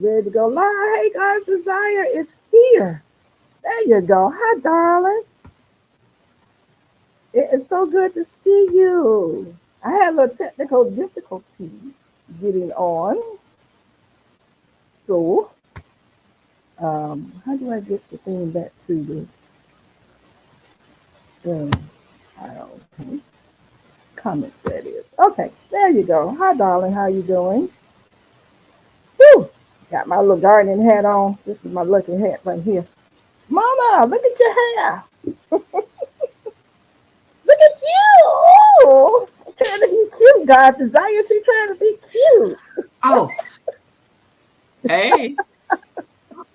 Ready to go live. Hey, God's desire is here. There you go. Hi, darling. It is so good to see you. I had a little technical difficulty getting on. So, how do I get the thing back to the screen? Okay. Comments, that is. Okay, there you go. Hi, darling. How you doing? Whew. Got my little gardening hat on. This is my lucky hat right here. Mama, look at your hair. Look at you. Oh, trying to be cute, God's desire. She trying to be cute. Oh, hey. I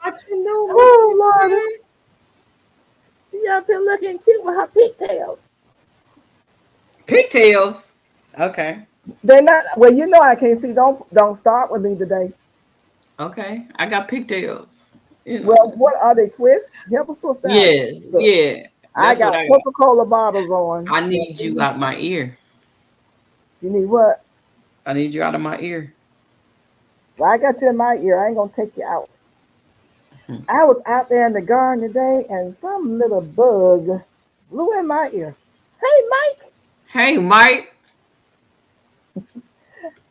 thought you knew my Oh, Lord. secret. She up here looking cute with her pigtails. Pigtails. Okay. They're not, well, you know I can't see. Don't start with me today. Okay. I got pigtails. You Well, know. what are they, twists? Help a sister out. Yes. Look, Yeah. I That's what got I got. Coca-Cola bottles on. I need you out my ear. You need what? I need you out of my ear. Well, I got you in my ear. I ain't gonna take you out. Hmm. I was out there in the garden today and some little bug blew in my ear. Hey, Mike. Hey, Mike.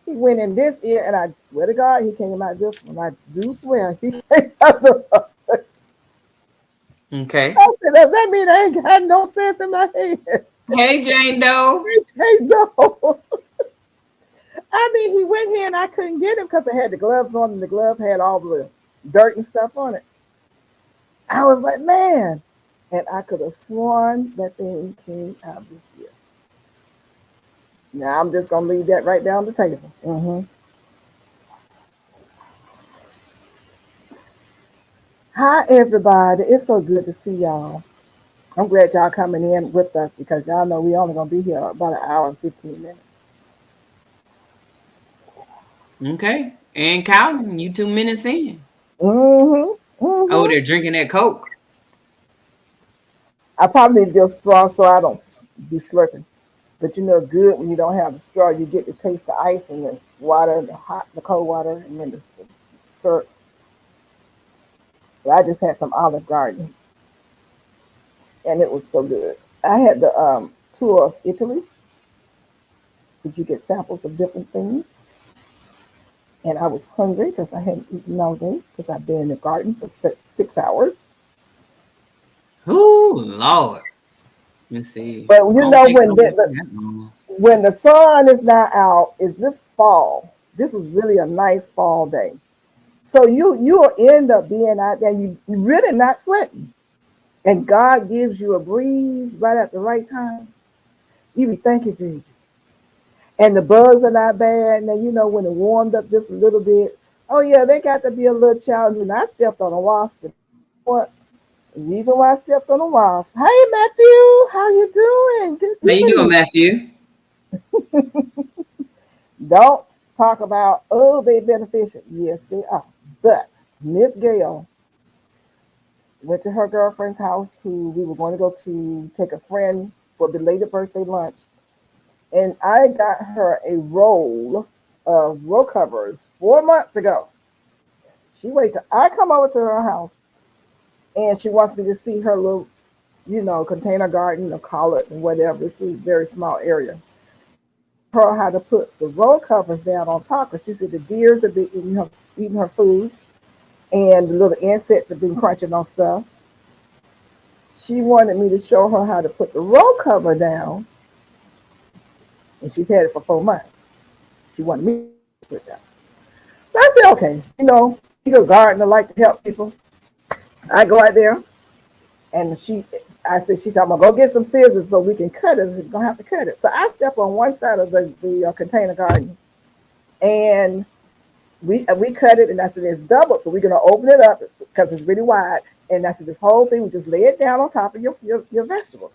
He went in this ear, and I swear to God, he came out this one. I do swear he came out the. Okay. I said, does that mean I ain't got no sense in my head? Hey, Jane Doe. Hey, no. I mean, he went here and I couldn't get him because I had the gloves on, and the glove had all the dirt and stuff on it. I was like, man. And I could have sworn that thing came out this ear. Now I'm just going to leave that right down the table. Hi, everybody. It's so good to see y'all. I'm glad y'all coming in with us because y'all know we only gonna be here about an hour and 15 minutes. Okay. And counting. You 2 minutes in. Mm-hmm. Oh, Mm-hmm. they're drinking that Coke. I probably need a straw so I don't be slurping. But you know, good when you don't have the straw, you get to taste the ice and the water, the cold water, and then the syrup. But I just had some Olive Garden, and it was so good. I had the tour of Italy, did you get samples of different things, and I was hungry because I hadn't eaten all day because I've been in the garden for 6 hours. Oh, Lord. Let's see. But I you don't know think when I the, went the that long. when the sun is not out, is this fall? This is really a nice fall day. So you will end up being out there. You really not sweating, and God gives you a breeze right at the right time. You be thank you, Jesus. And the bugs are not bad. Now you know when it warmed up just a little bit. Oh yeah, they got to be a little challenging. I stepped on a wasp. What? The reason why I stepped on a wasp. Hey Matthew, how you doing? Good How you doing, evening. Matthew? Don't talk about, oh, they beneficial. Yes, they are. But Miss Gail went to her girlfriend's house who we were going to go to take a friend for belated birthday lunch. And I got her a roll of row covers 4 months ago. She waits till I come over to her house and she wants me to see her little, container garden of collards and whatever. This is a very small area. Her how to put the roll covers down on top because she said the deers have been eating her food and the little insects have been crunching on stuff. She wanted me to show her how to put the roll cover down, and she's had it for 4 months. She wanted me to put it down. So I said, okay, she's a gardener, like to help people. I go out there, and she said, I'm gonna go get some scissors so we can cut it. We're gonna have to cut it. So I step on one side of the container garden, and we cut it, and I said it's double, so we're gonna open it up because it's really wide. And I said this whole thing, we just lay it down on top of your vegetables.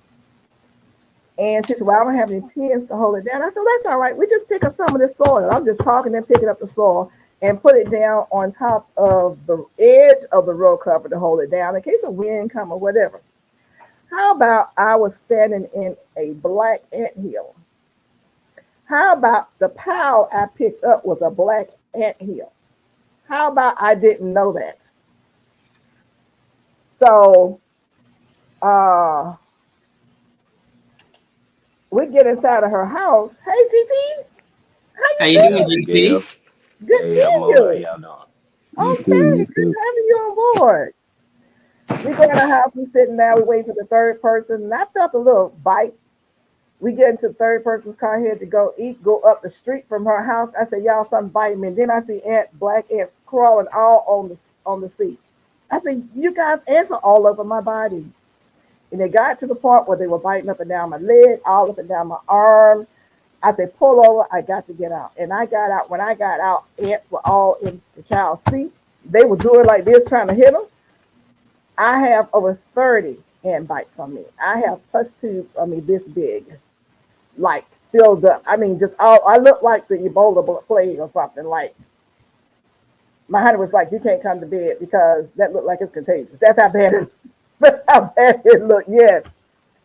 And she said, well, I don't have any pins to hold it down. I said, well, that's all right. We just pick up some of this soil. I'm just talking and picking up the soil and put it down on top of the edge of the row cover to hold it down in case a wind come or whatever. How about I was standing in a black anthill? How about the pile I picked up was a black anthill? How about I didn't know that? So uh we get inside of her house. Hey GT, how How you you Hey, doing, doing? Auntie Gail. GT? Good Hey, I'm seeing all right. you. Y'all doing? Okay, You too. You good too. having you on board. We go in the house, we sitting there, we wait for the third person, and I felt a little bite. We get into the third person's car here to go eat, go up the street from her house. I said, y'all, something biting me. And then I see ants, black ants, crawling all on the seat. I said, you guys, ants are all over my body. And they got to the point where they were biting up and down my leg, all up and down my arm. I said, pull over, I got to get out. And I got out. When I got out, ants were all in the child's seat. They were doing like this, trying to hit them. I have over 30 ant bites on me. I have pus tubes on me this big, like filled up. I mean, just all, I look like the Ebola plague or something. Like, my honey was like, you can't come to bed because that looked like it's contagious. That's how bad it, that's how bad it looked. Yes.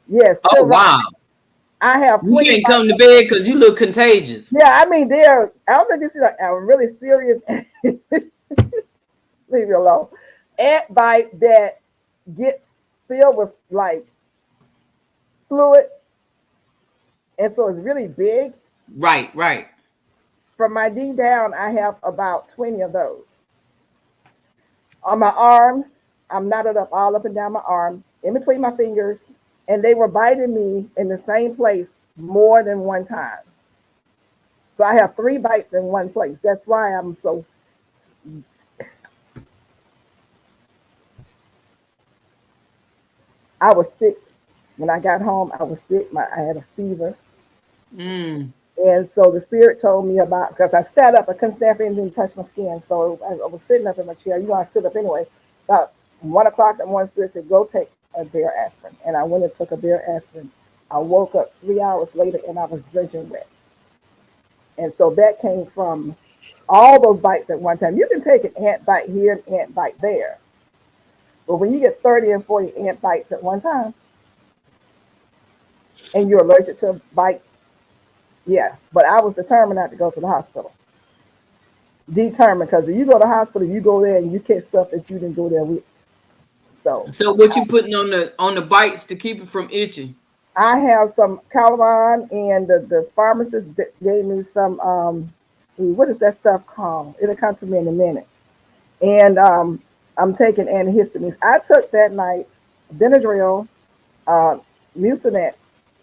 Yes. Oh Still right. wow. I have You 20 can't bites. come to bed because you look contagious. Yeah, I mean, they're, I don't think this is like a really serious, leave me alone, ant bite that gets filled with like fluid. And so it's really big. Right, right. From my knee down, I have about 20 of those. On my arm, I'm knotted up all up and down my arm, in between my fingers, and they were biting me in the same place more than one time. So I have 3 bites in one place. That's why I'm so. I was sick when I got home. I was sick. I had a fever. Mm. And so the spirit told me about, because I sat up, I couldn't stand for anything to touch my skin. So I was sitting up in my chair. You know, I sit up anyway. About 1 o'clock, that one spirit said, go take a bear aspirin. And I went and took a bear aspirin. I woke up 3 hours later and I was drenching wet. And so that came from all those bites at one time. You can take an ant bite here, an ant bite there. But when you get 30 and 40 ant bites at one time and you're allergic to bites, yeah. But I was determined not to go to the hospital. Determined, because if you go to the hospital, you go there and you catch stuff that you didn't go there with. So So what you putting on the bites to keep it from itching? I have some Calaron, and the pharmacist gave me some what is that stuff called? It'll come to me in a minute. And I'm taking antihistamines. I took that night Benadryl, uh, Mucinex,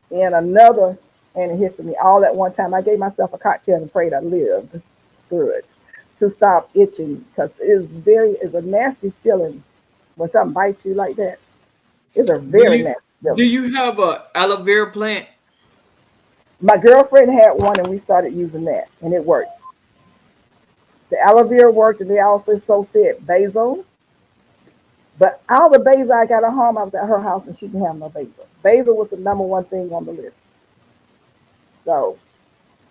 and another antihistamine all at one time. I gave myself a cocktail and prayed I lived through it to stop itching, because it's a nasty feeling when something bites you like that. It's a Do very you nasty do feeling. you have a aloe vera plant? My girlfriend had one and we started using that and it worked. The aloe vera worked, and they also said basil. But all the basil I got at home, I was at her house and she didn't have no basil. Basil was the number one thing on the list. So,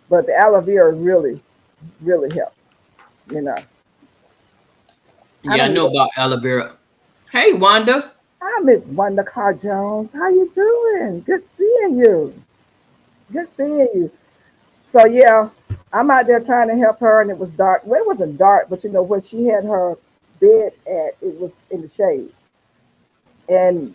but the aloe vera really, really helped. You know, I Yeah, I don't know even. about aloe vera. Hey, Wanda. I miss Wanda Carr Jones. How you doing? Good seeing you. Good seeing you. So yeah, I'm out there trying to help her, and it was dark. Well, it wasn't dark, but you know where she had her bed at, it was in the shade. And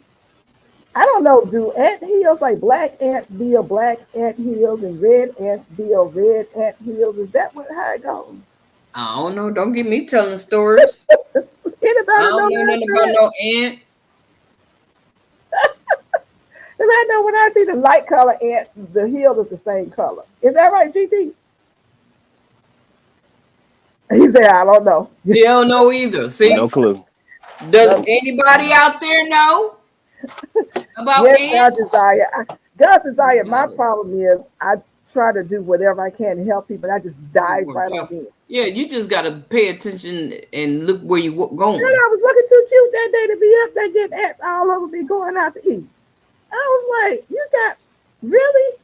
I don't know, do ant hills, like black ants build black ant hills and red ants build red ant hills? Is that what how it goes? I don't know. Don't get me telling stories. I Anybody don't know know that? nothing about no ants. Because I know when I see the light color ants, the hill is the same color. Is that right, GT? He said, I don't know. He don't know either. No See? clue. Does No. anybody out there know about Yes, ants? God desire. God desire. My No. problem is I try to do whatever I can to help people. I just You dive weren't right on careful. in. Yeah, you just gotta pay attention and look where you Girl, going. I was looking too cute that day to be up there getting ants all over me going out to eat. I was like, you got really?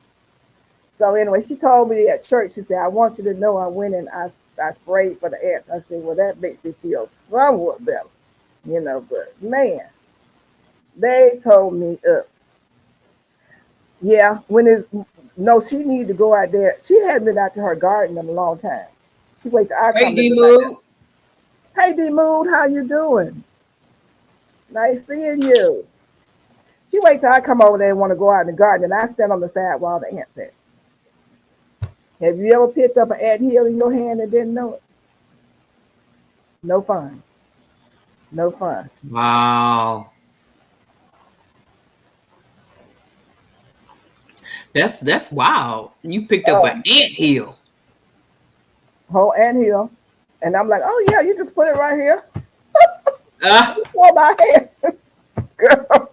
So anyway, she told me at church, she said, I want you to know I went and I sprayed for the ants. I said, well, that makes me feel somewhat better, but man, they told me up. Yeah, when is no, she need to go out there. She hadn't been out to her garden in a long time. She waits till I Hey, come to D go out there. Mood. Hey D Moon, how you doing? Nice seeing you. She wait till I come over there and want to go out in the garden, and I stand on the side while the ants at. Have you ever picked up an ant hill in your hand and didn't know it? No fun. No fun. Wow. That's wild. You picked up an Oh, ant hill. whole ant hill. And I'm like, oh yeah, you just put it right here. Uh, For my hand. Girl.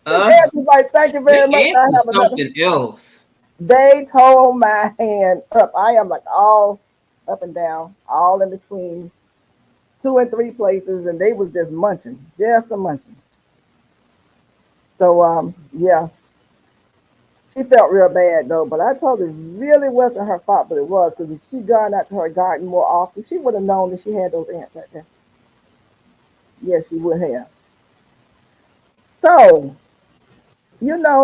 The uh, ants was like, thank you the very much. I ants is have another. something else. They tore my hand up. I am like all up and down, all in between two and three places, and they was just a munching. So yeah, she felt real bad though. But I told her it really wasn't her fault, but it was because if she'd gone out to her garden more often, she would have known that she had those ants out there. Yes, she would have. So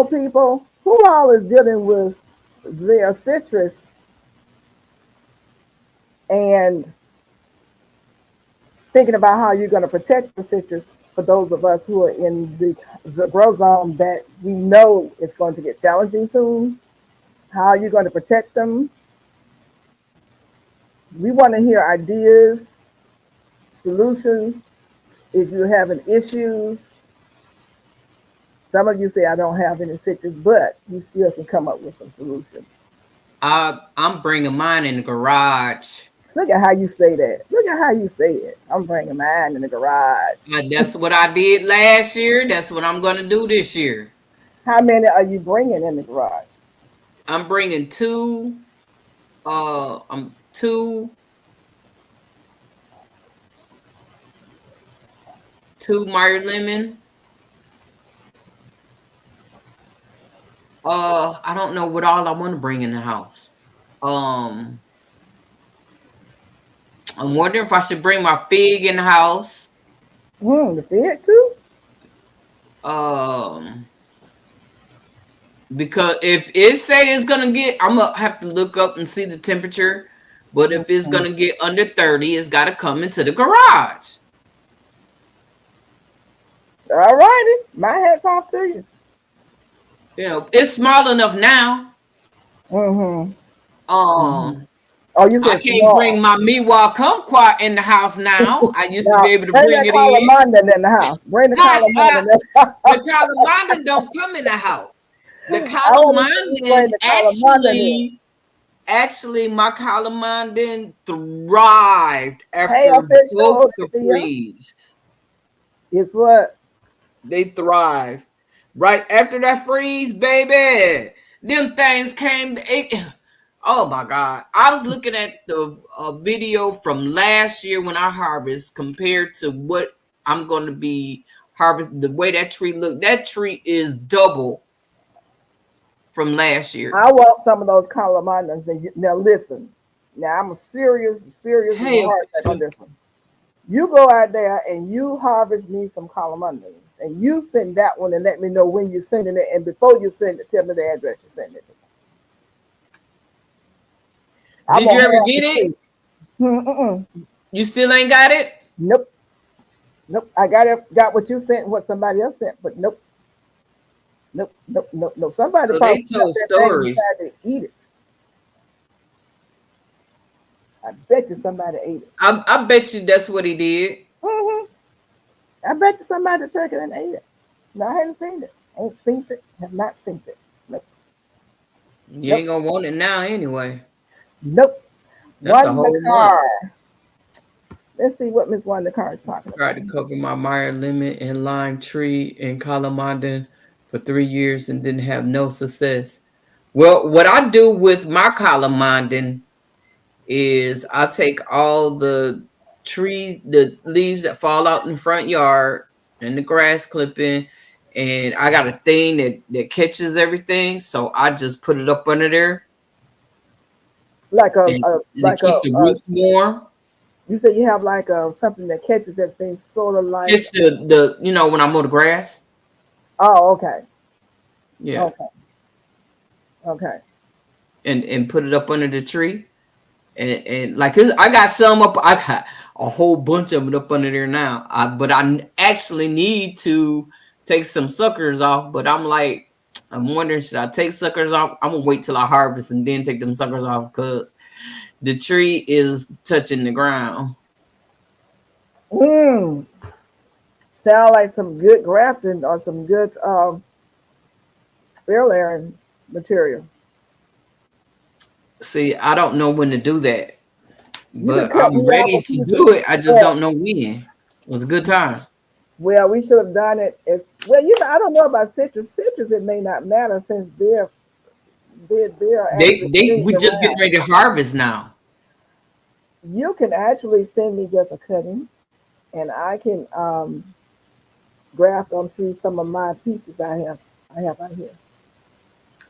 people who all is dealing with their citrus and thinking about how you're going to protect the citrus for those of us who are in the grow zone that we know is going to get challenging soon. How are you going to protect them? We want to hear ideas, solutions. If you're having issues, some of you say I don't have any citrus, but you still can come up with some solutions. I'm bringing mine in the garage. Look at how you say that. Look at how you say it. I'm bringing mine in the garage. That's what I did last year. That's what I'm gonna do this year. How many are you bringing in the garage? I'm bringing two. I'm two Meyer lemons. I don't know what all I want to bring in the house. Um, I'm wondering if I should bring my fig in the house. The fig too? Um, because if it say it's gonna get, I'm gonna have to look up and see the temperature. But if it's Mhm. gonna get under 30, it's gotta come into the garage. All righty. My hat's off to you. It's small enough now. Mm-hmm. Mm-hmm. Um, Oh, you I said can't bring small. my Miwa kumquat in the house now. I used to be Now, able to bring bring that it in. calamanda in the house. Bring the calamanda in the The house. calamanda don't come in the house. The I want to see you bring calamanda the calamanda in. actually my calamanda thrived Hey, after both official, the see ya. freeze. Guess what? They thrived. Right after that freeze, baby. Them things came. Oh my God. I was looking at the video from last year when I harvest compared to what I'm going to be harvest. The way that tree looked, that tree is double from last year. I want some of those calamandas. Now listen. Now I'm a serious as a Hey, heart attack on this one. You go out there and you harvest me some calamandas, and you send that one and let me know when you're sending it. And before you send it, tell me the address you're sending it to. I'm did you gonna ever have get to it? see. Mm-mm. You still ain't got it? Nope, nope. I got what you sent, what somebody else sent, but nope, nope. Somebody So probably they snuck told that thing and stories. tried to eat it. I bet you somebody ate it. I bet you that's what he did. Hmm. I bet you somebody took it and ate it. No, I haven't seen it. Ain't seen it. Have not seen it. Nope, You nope, ain't gonna want it now anyway. nope. That's a One the whole month. car. Let's see what Miss One the car is talking Tried about. to cover my Meyer lemon and lime tree in Kalamanda for 3 years and didn't have no success. Well, what I do with my Kalamanda is I take all the the leaves that fall out in the front yard and the grass clipping, and I got a thing that catches everything. So I just put it up under there Like a, and a to like keep the a roots warm. you say you have like a something that catches everything, sort of like. It's the when I mow the grass. Oh, okay, Yeah. okay, okay. And put it up under the tree. And like I got some up. a whole bunch of it up under there now. But I actually need to take some suckers off. But I'm like, I'm wondering, should I take suckers off? I'm gonna wait till I harvest and then take them suckers off because the tree is touching the ground. Mm. Sound like some good grafting or some good air layering material. See, I don't know when to do that, You can but cut me I'm off ready a to piece do it. I just of. don't know when. It was a good time. Well, we should have done it as well. I don't know about citrus. Citrus, it may not matter since they're actually We trees just getting around. ready to harvest now. You can actually send me just a cutting, and I can graft onto some of my pieces I have out here.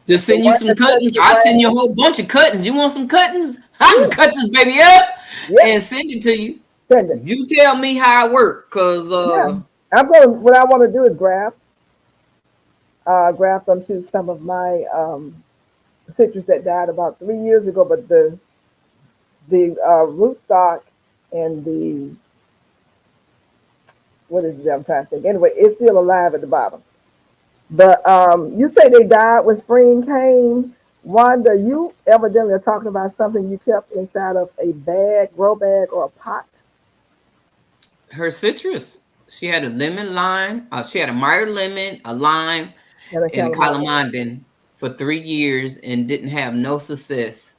Just The send you one some that touched cuttings. the I'll send you a ground. whole bunch of cuttings. You want some cuttings? I can cut this baby up Yep, and send it to you. send it. You tell me how it work, cause Yeah, I'm going. What I want to do is graft onto some of my citrus that died about 3 years ago. But the rootstock and the what is it? I'm trying to think. Anyway, it's still alive at the bottom. But you say they died when spring came. Wanda, you evidently are talking about something you kept inside of a bag, grow bag, or a pot. her citrus. She had a lemon lime. She had a Meyer lemon, a lime, And a and calamari. calamondin for 3 years and didn't have no success.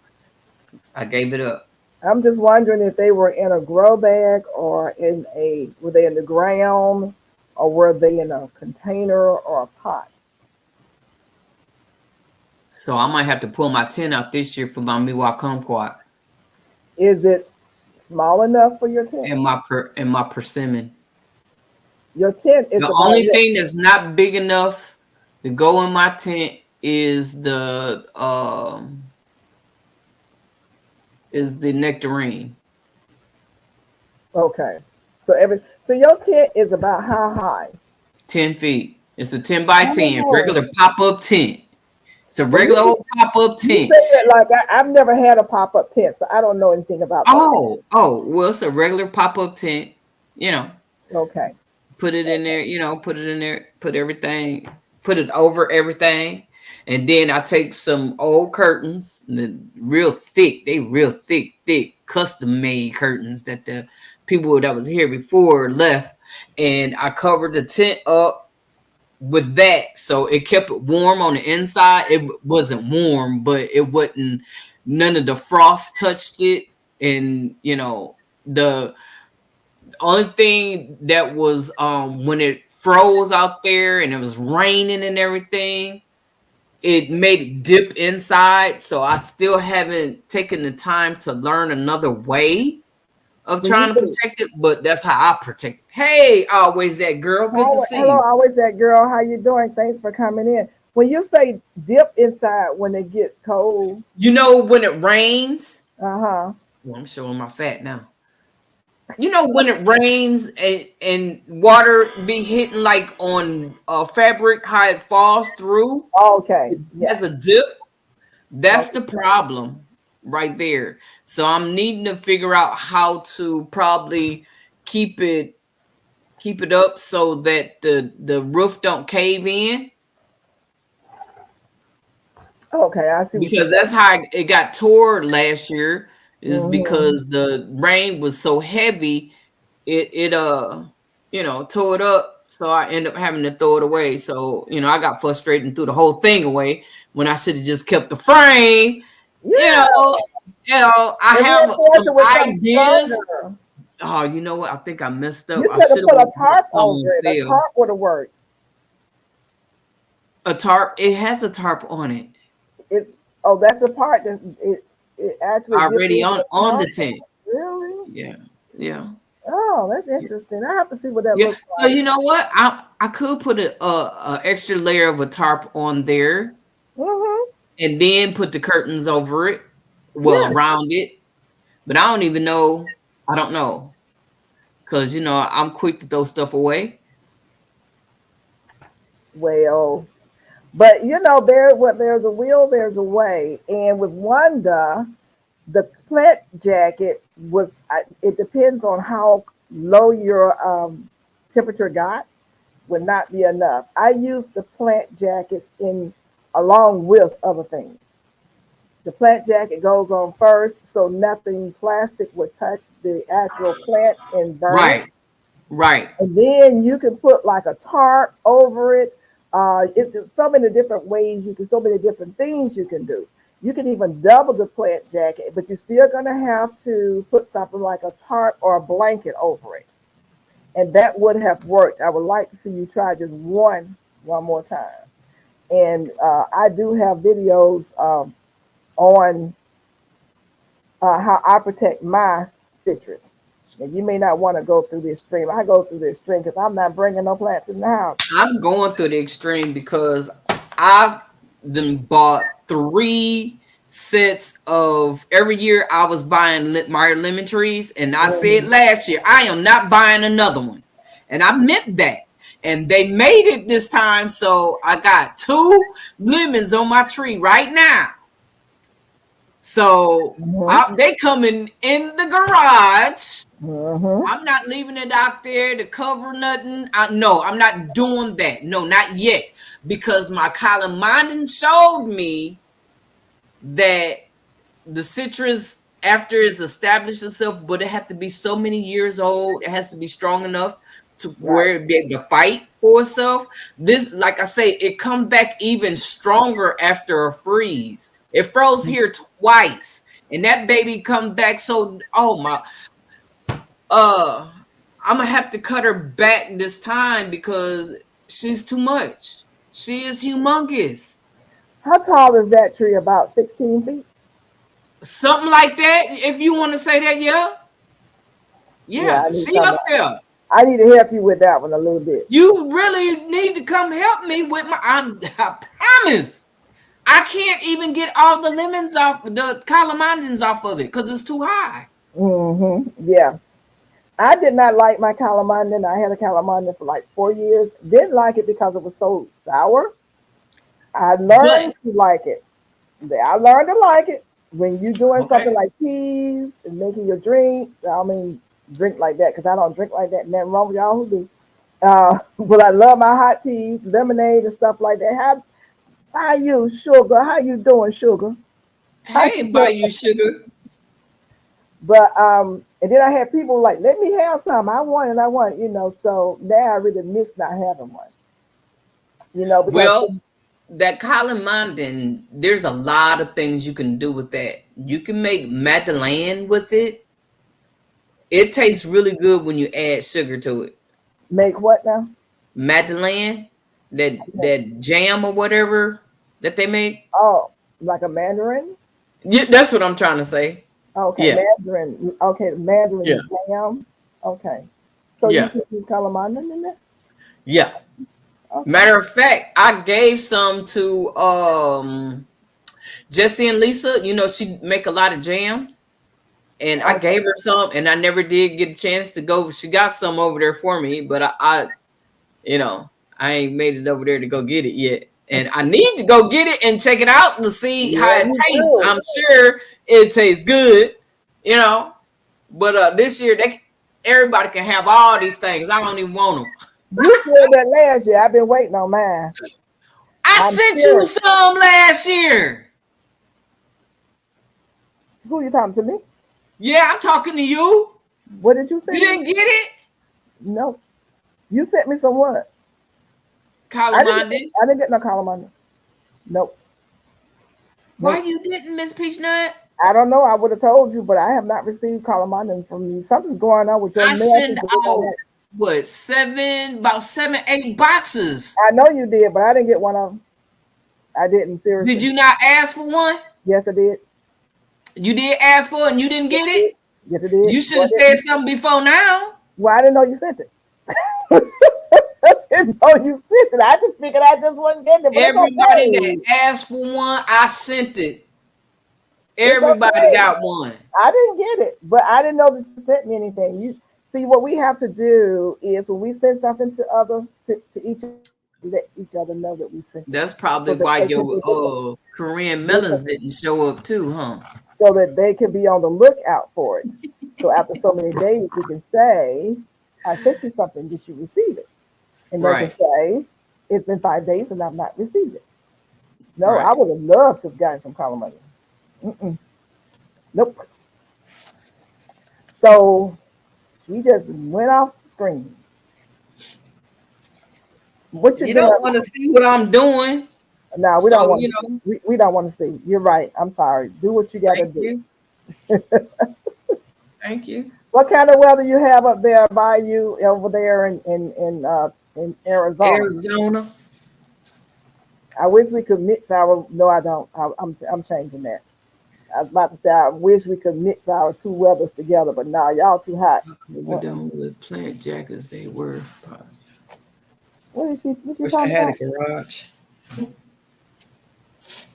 I gave it up. I'm just wondering if they were in a grow bag or were they in the ground or were they in a container or a pot? So I might have to pull my tent out this year for my Miwa kumquat Is it small enough for your tent? and my persimmon. Your tent is The about only what? thing that's not big enough to go in my tent is the nectarine. Okay. So your tent is about how high? 10 feet. It's a 10 by 10 Oh. regular pop-up tent. It's a Well, regular old pop-up you tent. say it like I've never had a pop up tent, so I don't know anything about those. Well, it's a regular pop-up tent. You know, Okay. put it in there, put it in there, put it over everything. And then I take some old curtains, real thick, thick, custom made curtains that the people that was here before left. And I covered the tent up with that. So it kept it warm on the inside. It wasn't warm, but it wasn't, none of the frost touched it. And, the only thing that was when it froze out there and it was raining and everything, it made it dip inside. So I still haven't taken the time to learn another way of When you trying to say protect it, but that's how I protect it. Hey, always that girl. Good to see hello, you. always that girl. How you doing? Thanks for coming in. When you say dip inside when it gets cold, When it rains, uh-huh. well, I'm showing my fat now. When it rains and water be hitting like on fabric, how it falls through, Okay. it Yeah. has a dip. That's Okay. the problem right there. So I'm needing to figure out how to probably keep it up so that the roof don't cave in, Okay. I see what you're because that's saying. how it got tore last year, is Hmm. because the rain was so heavy. It tore it up, so I ended up having to throw it away. So I got frustrated and threw the whole thing away when I should have just kept the frame. you Yeah. know I And have reinforce some it with something ideas. stronger. Oh, you know what? I think I messed up. You I could have should have put a went and bought tarp some over on it. A sale. tarp would have worked. A tarp. It has a tarp on it It's that's the part that it actually gives already you on tarp. the tent. Really? Yeah, yeah, Oh, that's interesting. I have to see what that yeah. looks So like. you know what? I could put a extra layer of a tarp on there, Hmm. and then put the curtains over it, well, Yeah. around it. But I don't even know. I don't know, because I'm quick to throw stuff away. Well, but there's a will, there's a way, and with Wanda, The plant jacket it depends on how low your temperature got, would not be enough. I use the plant jackets in along with other things. The plant jacket goes on first, so nothing plastic would touch the actual plant and burn it. Right, right. And then you can put like a tarp over it. It's so many different ways you can, so many different things you can do. You can even double the plant jacket, but you're still going to have to put something like a tarp or a blanket over it. And that would have worked. I would like to see you try just one more time. And I do have videos on how I protect my citrus. And you may not want to go through the extreme. I go through the extreme because I'm not bringing no plants in the house. I'm going through the extreme because I then bought 3 sets of every year I was buying Meyer lemon trees, and I said last year I am not buying another one, and I meant that. And they made it this time, so I got 2 lemons on my tree right now. So they coming in the garage. I'm not leaving it out there to cover nothing. No, I'm not doing that. No, not yet. Because my calamondin showed me that the citrus, after it's established itself, but it has to be so many years old. It has to be strong enough to where it be able to fight for itself. This, like I say, it comes back even stronger after a freeze. It froze here twice, and that baby comes back. So, oh my, I'm gonna have to cut her back this time because she's too much. She is humongous. How tall is that tree? About 16 feet? Something like that. If you want to say that, yeah, she up there. I need to help you with that one a little bit. You really need to come help me with I promise. I can't even get all the lemons off, the calamondins off of it because it's too high. Yeah. I did not like my calamondin. I had a calamondin for like 4 years. Didn't like it because it was so sour. I learned to like it. I learned to like it when you're doing something like teas and making your drinks. I mean, drink like that because I don't drink like that. Nothing wrong with y'all who do. But I love my hot teas, lemonade and stuff like that. How you, Sugar? How you doing, Sugar? Hey, by you, Sugar. But and then I had people like, let me have some. I want, so now I really miss not having one. Well, that calamondin, there's a lot of things you can do with that. You can make Madeleine with it. It tastes really good when you add sugar to it. Make what now? Madeleine, that jam or whatever that they make. Oh, like a mandarin? Yeah, that's what I'm trying to say. Okay, yeah. Mandarin. Okay, mandarin jam. Okay. So you can use calamondin in that? Yeah. Okay. Matter of fact, I gave some to Jessie and Lisa. She make a lot of jams. And I gave her some, and I never did get a chance to go. She got some over there for me, but I ain't made it over there to go get it yet. And I need to go get it and check it out to see how it tastes. I'm sure it tastes good, But this year, everybody can have all these things. I don't even want them. You said that last year. I've been waiting on mine. I sent you some last year. Who you talking to, me? Yeah, I'm talking to you. What did you say? You didn't get it? No. You sent me some what? Calamondin. I didn't get no calamondin. Nope. Why you didn't, Miss Peachnut? I don't know. I would have told you, but I have not received calamondin from you. Something's going on with your mail. I sent out about 7, 8 boxes. I know you did, but I didn't get one of them. I didn't, seriously. Did you not ask for one? Yes, I did. You did ask for it and you didn't get it? Yes, I did. You should have said something before now. Well, I didn't know you sent it. I didn't know you sent it. I just figured I just wasn't getting it. But everybody that asked for one, I sent it. Everybody got one. I didn't get it, but I didn't know that you sent me anything. You see, what we have to do is when we send something to each let each other know that we sent it. That's probably So that why they can your be looking- Korean melons didn't show up too, huh? so that they can be on the lookout for it. So after so many days, we can say, I sent you something, did you receive it? And they can Right. say, it's been 5 days and I've not received it. No, Right. I would have loved to have gotten some calamari. Mm-mm. Nope. So we just went off screen. What you You doing? don't want to see what I'm doing. No, we So, don't want you to. know, We don't want to see. You're right. I'm sorry. Do what you got to thank do. you. Thank you. What kind of weather you have up there by you over there in Arizona? Arizona. I wish we could mix our. No, I don't. I'm changing that. I was about to say I wish we could mix our two weathers together, but now y'all too hot. We're done with plant jackets. They were positive. What you Wish I talking had a about? garage.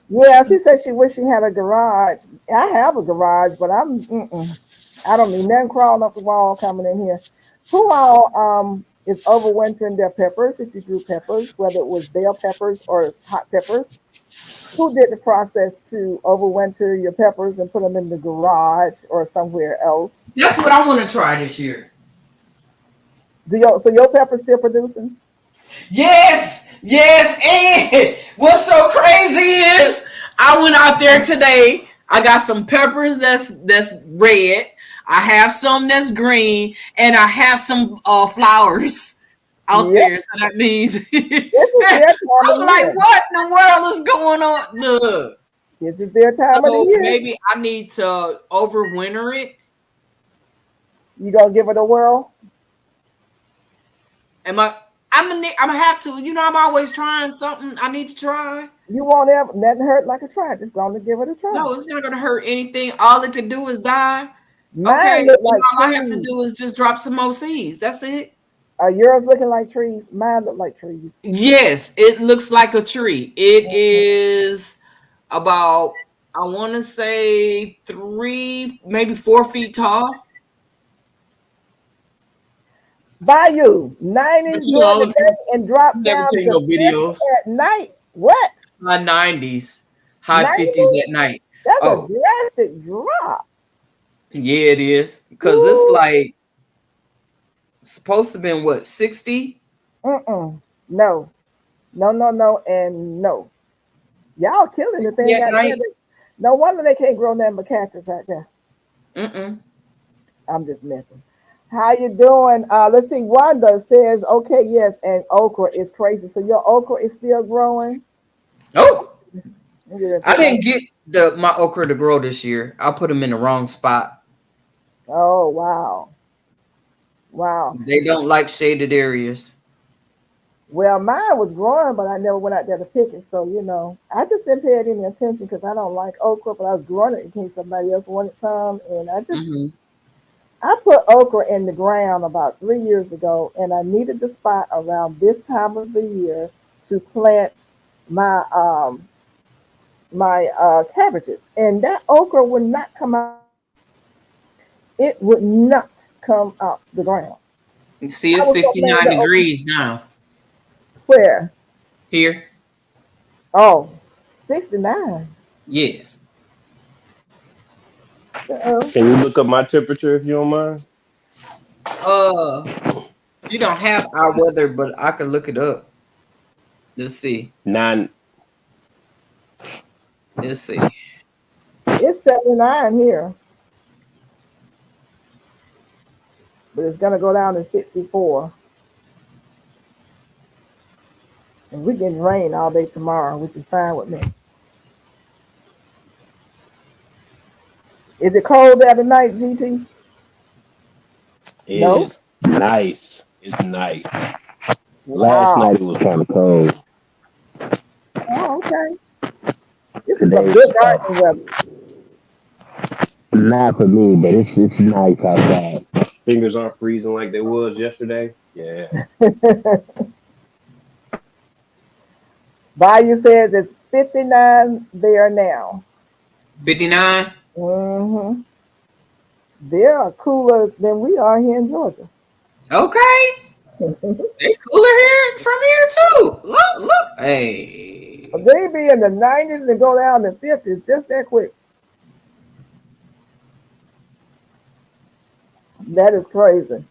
Yeah, she said she wished she had a garage. I have a garage, but I don't need nothing crawling up the wall coming in here. Who all is overwintering their peppers? If you grew peppers, whether it was bell peppers or hot peppers, who did the process to overwinter your peppers and put them in the garage or somewhere else? That's what I want to try this year. So your peppers still producing? Yes, yes, and what's so crazy is I went out there today. I got some peppers that's red. I have some that's green, and I have some flowers out there. So that means This is their time I'm of like, year. what in the world is going on? Look, This is their time of so the year. maybe I need to overwinter it. You gonna give it a whirl? I'm gonna have to. You know, I'm always trying something. I need to try. You won't ever nothing hurt like a try. Just gonna give it a try. No, it's not gonna hurt anything. All it could do is die. Mine Okay, look then like all I have to trees. do is just drop some more seeds. That's it. Are yours looking like trees? Mine look like trees. Yes, it looks like a tree. It is about, I want to say 3, maybe 4 feet tall. Bayou, 90s But you during the know, day and drops never down take to no 50 videos. at night. What? High 90s, high 90s? 50s at night. That's Oh, a drastic drop. yeah, it is. Because Woo. it's like supposed to be what, 60? No. No, and no. Y'all killing the thing Yeah, out right. there. No wonder they can't grow nothing but cactus out there. Mm-mm. I'm just messing. How you doing? Let's see. Wanda says, okay, yes, and okra is crazy. So your okra is still growing? Oh, I didn't get my okra to grow this year. I put them in the wrong spot. Oh, wow. Wow. They don't like shaded areas. Well, mine was growing, but I never went out there to pick it. So, I just didn't pay it any attention because I don't like okra, but I was growing it in case somebody else wanted some. And I put okra in the ground about 3 years ago, and I needed the spot around this time of the year to plant my cabbages. And that okra would not come out. It would not come out the ground. See, it's 69 degrees now. Where? Here. Oh, 69. Yes. Uh-oh. Can you look up my temperature if you don't mind? You don't have our weather, but I can look it up. Let's see. 9. Let's see. It's 79 here. But it's going to go down to 64. And we're getting rain all day tomorrow, which is fine with me. Is it cold there tonight, GT? No? It's nice. It's nice. Wow. Last night it was kind of cold. Oh, okay. This is some good gardening weather. Not for me, but it's nice outside. Fingers aren't freezing like they was yesterday. Yeah. Bayou says it's 59 there now. 59? Mm-hmm. They are cooler than we are here in Georgia. Okay. They cooler here? from here too. Look. Hey. They be in the 90s and go down to 50s just that quick. That is crazy.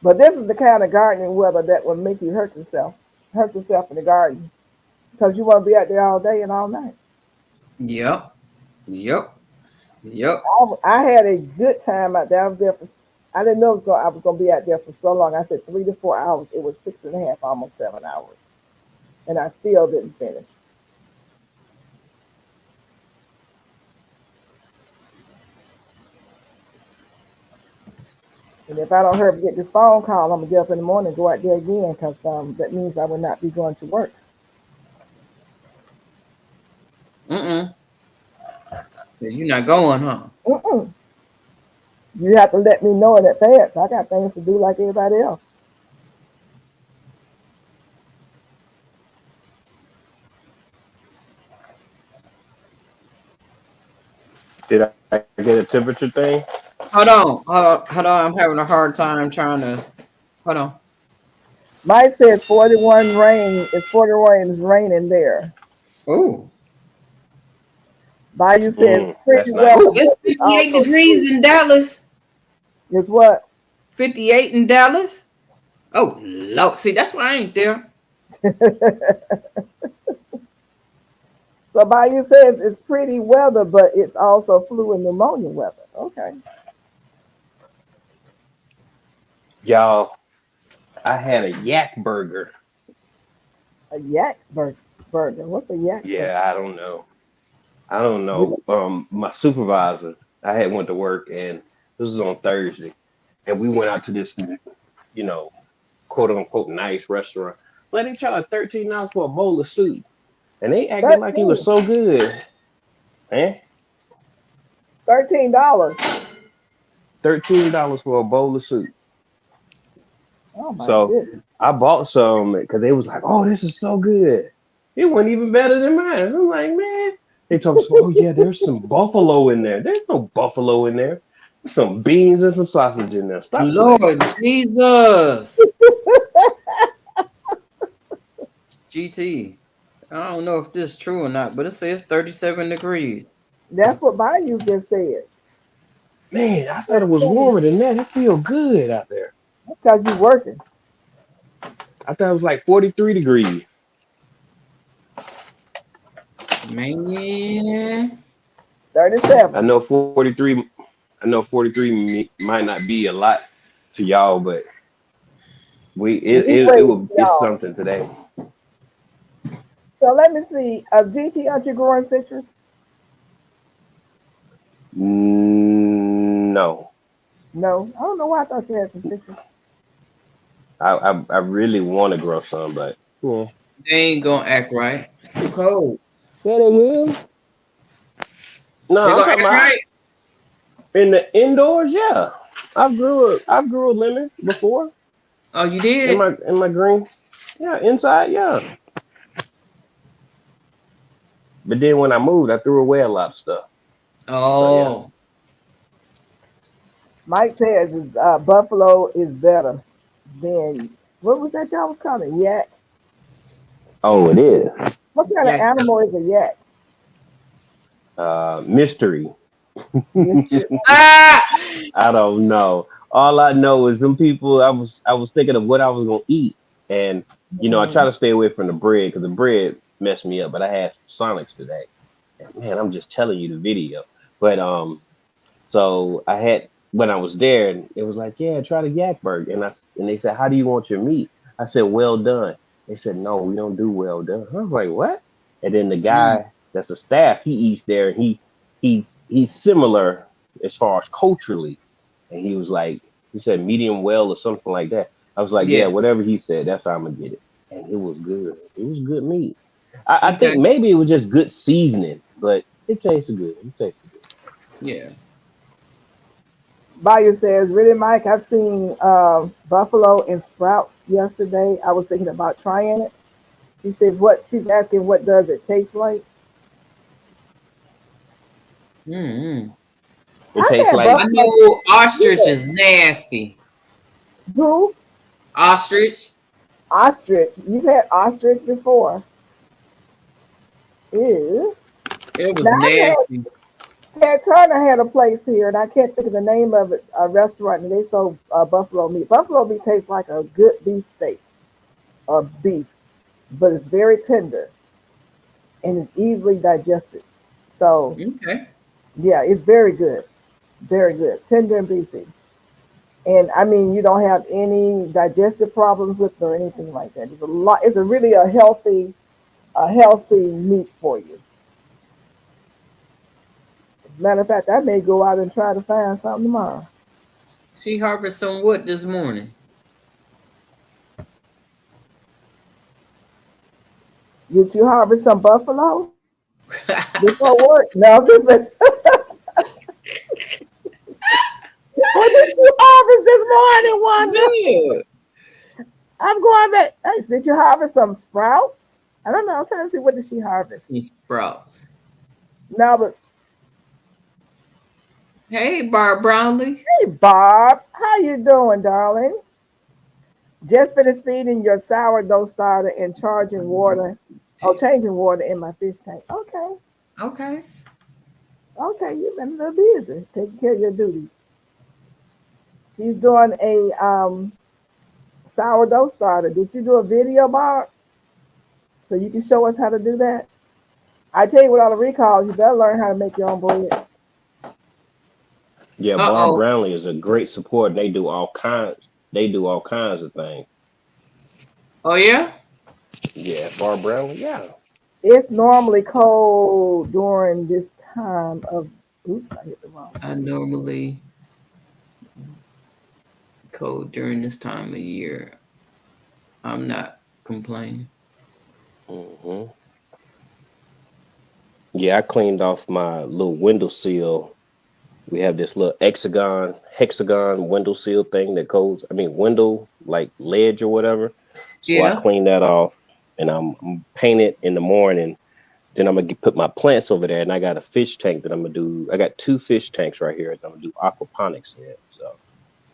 But this is the kind of gardening weather that will make you hurt yourself in the garden because you want to be out there all day and all night. Yep. I had a good time out there. I was there for. I didn't know I was going to be out there for so long. I said 3 to 4 hours. It was 6.5, almost 7 hours, and I still didn't finish. And if I don't hurry up and get this phone call, I'm gonna get up in the morning and go out there again because that means I will not be going to work. So you're not going, huh? You have to let me know in advance. I got things to do like everybody else. Did I get a temperature thing? Hold on. I'm having a hard time trying to. Hold on. Mine says 41 rain. It's 41 is raining there. Oh. Bayou says pretty nice. well. Oh, it's 58 degrees in Dallas. It's what? 58 in Dallas. Oh, Lord. See, that's why I ain't there. So Bayou says it's pretty weather, but it's also flu and pneumonia weather. Okay. Y'all, I had a yak burger. A yak burger. What's a yak burger? Yeah, I don't know. My supervisor, I had went to work, and this was on Thursday, and we went out to this, quote unquote nice restaurant. Well, they charged $13 for a bowl of soup, and they acted like it was so good. $13. $13 for a bowl of soup. Oh my So goodness. I bought some because they was like, "Oh, this is so good." It wasn't even better than mine. I'm like, man. They told us, "Oh yeah, there's some buffalo in there." There's no buffalo in there. There's some beans and some sausage in there. Stop Lord playing. Jesus. GT. I don't know if this is true or not, but it says 37 degrees. That's what Bayou just said. Man, I thought it was warmer than that. It feels good out there. Because you're working. I thought it was like 43 degrees. Man. 37. I know 43 might not be a lot to y'all, but it's something today. So let me see. GT, aren't you growing citrus? No. No. I don't know why I thought you had some citrus. I really want to grow some, but yeah. They ain't gonna act right. It's too cold. Yeah, they will. No, They I'm gonna talking act about right. in the indoors. Yeah, I grew a lemon before Oh, you did? in my green. Yeah, inside. Yeah. But then when I moved, I threw away a lot of stuff. Oh. So, Mike says buffalo is better than, what was that y'all was calling? Yak? Oh, it is. What kind of animal is a yak? Mystery. Ah! I don't know. All I know is them people. I was thinking of what I was gonna eat, and I try to stay away from the bread because the bread messed me up. But I had Sonics today. And man, I'm just telling you the video. But so I had when I was there, and it was like, yeah, try the yak burger, and they said, how do you want your meat? I said, well done. They said, no, we don't do well done. I was like, what? And then the guy that's a staff, he eats there, and he's similar as far as culturally, and he was like, he said medium well or something like that. I was like, yeah, whatever he said, that's how I'm gonna get it, and it was good. It was good meat. I think maybe it was just good seasoning, but it tasted good. Yeah. Bayou says, really, Mike, I've seen buffalo in Sprouts yesterday. I was thinking about trying it. He says, she's asking, what does it taste like? Mm-hmm. It tastes like, I know ostrich is nasty. Who? Ostrich. Ostrich. You've had ostrich before. Ew. It was Now nasty. Ted Turner had a place here, and I can't think of the name of it. A restaurant, and they sold buffalo meat. Buffalo meat tastes like a good beef steak or beef, but it's very tender and it's easily digested. So Okay. yeah, it's very good, tender and beefy. And I mean, you don't have any digestive problems with it or anything like that. It's a lot. It's a really a healthy meat for you. As a matter of fact, I may go out and try to find something tomorrow. She harvested some wood this morning. Did you harvest some buffalo before work? No, just what did you harvest this morning, Wanda? Good. I'm going back. Hey, did you harvest some sprouts? I don't know. I'm trying to see what did she harvest. Some sprouts. No, but Hey, Barb Brownlee. hey, Bob, how you doing, darling? Just finished feeding your sourdough starter and charging water. Oh, changing water in my fish tank. Okay, Okay. okay, you've been a little busy taking care of your duties. She's doing a sourdough starter. Did you do a video, Bob? So you can show us how to do that? I tell you, with all the recalls, you better learn how to make your own bread. Yeah, Bar Uh-oh. Brownlee is a great support. They do all kinds. They do all kinds of things. Oh, yeah? Yeah, Bar Brownlee. Yeah. It's normally cold during this time of. Oops, I hit the wrong I button. normally cold during this time of year. I'm not complaining. hmm Yeah, I cleaned off my little window seal. We have this little hexagon window seal thing that goes, I mean, window like ledge or whatever. So I Yeah. cleaned that off and I'm paint it in the morning. Then I'm gonna put my plants over there, and I got a fish tank that I'm gonna do. I got two fish tanks right here that I'm gonna do aquaponics in. So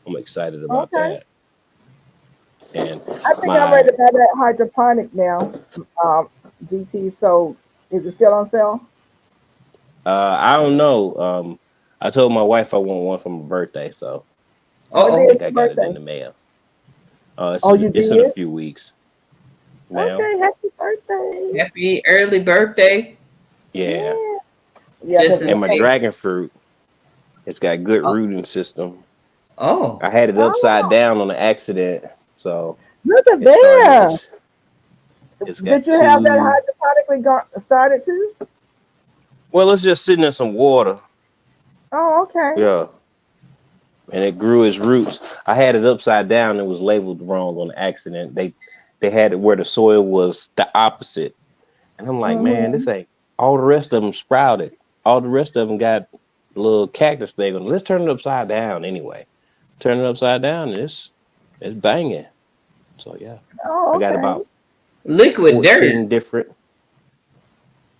I'm excited about Okay. that. And I think I'm ready my to buy that hydroponic now, GT. So is it still on sale? I don't know. I told my wife I want one for my birthday, so What I day Uh-oh. is think I your got it in birthday? the mail. Oh, you It's in a did? few weeks now. Okay, happy birthday. Happy early birthday. Yeah, Yeah. Yeah, Just because in and my case. dragon fruit, it's got good Oh. rooting system. Oh. I had it upside oh, down on an accident, so look at it started. there. It's got Did you have that two. hydroponically started too? Well, it's just sitting in some water. Oh, okay. Yeah, and it grew its roots. I had it upside down. It was labeled wrong on accident. They had it where the soil was the opposite, and I'm like, man, Mm-hmm. this ain't. All the rest of them sprouted. All the rest of them got a little cactus thing on. Let's turn it upside down anyway. Turn it upside down, and it's banging. So yeah, I Oh, got okay. about Liquid dirt. 14 different.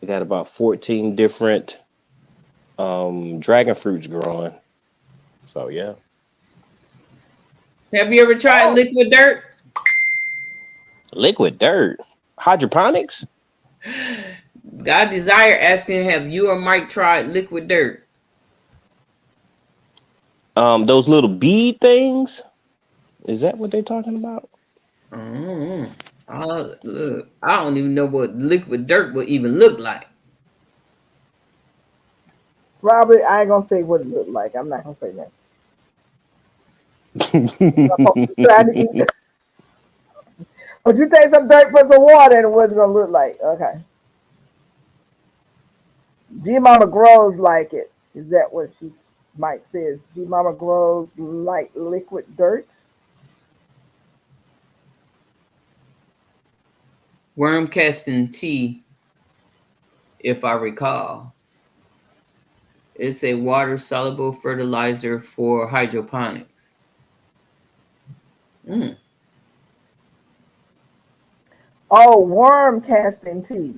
I got about 14 different dragon fruits growing. So yeah, Have you ever tried Oh, liquid dirt? liquid dirt, hydroponics. God Desire asking, have you or Mike tried liquid dirt? Those little bead things. Is that what they're talking about? Oh, look, I don't even know what liquid dirt would even look like. probably I ain't gonna say what it looked like. I'm not gonna say that. I'm trying to eat. But you take some dirt, put some water, and what's it gonna look like? Okay. G Mama grows like it. Is that what she might says? G Mama grows like liquid dirt. Worm casting tea, if I recall. It's a water soluble fertilizer for hydroponics. Mm. Oh, worm casting tea.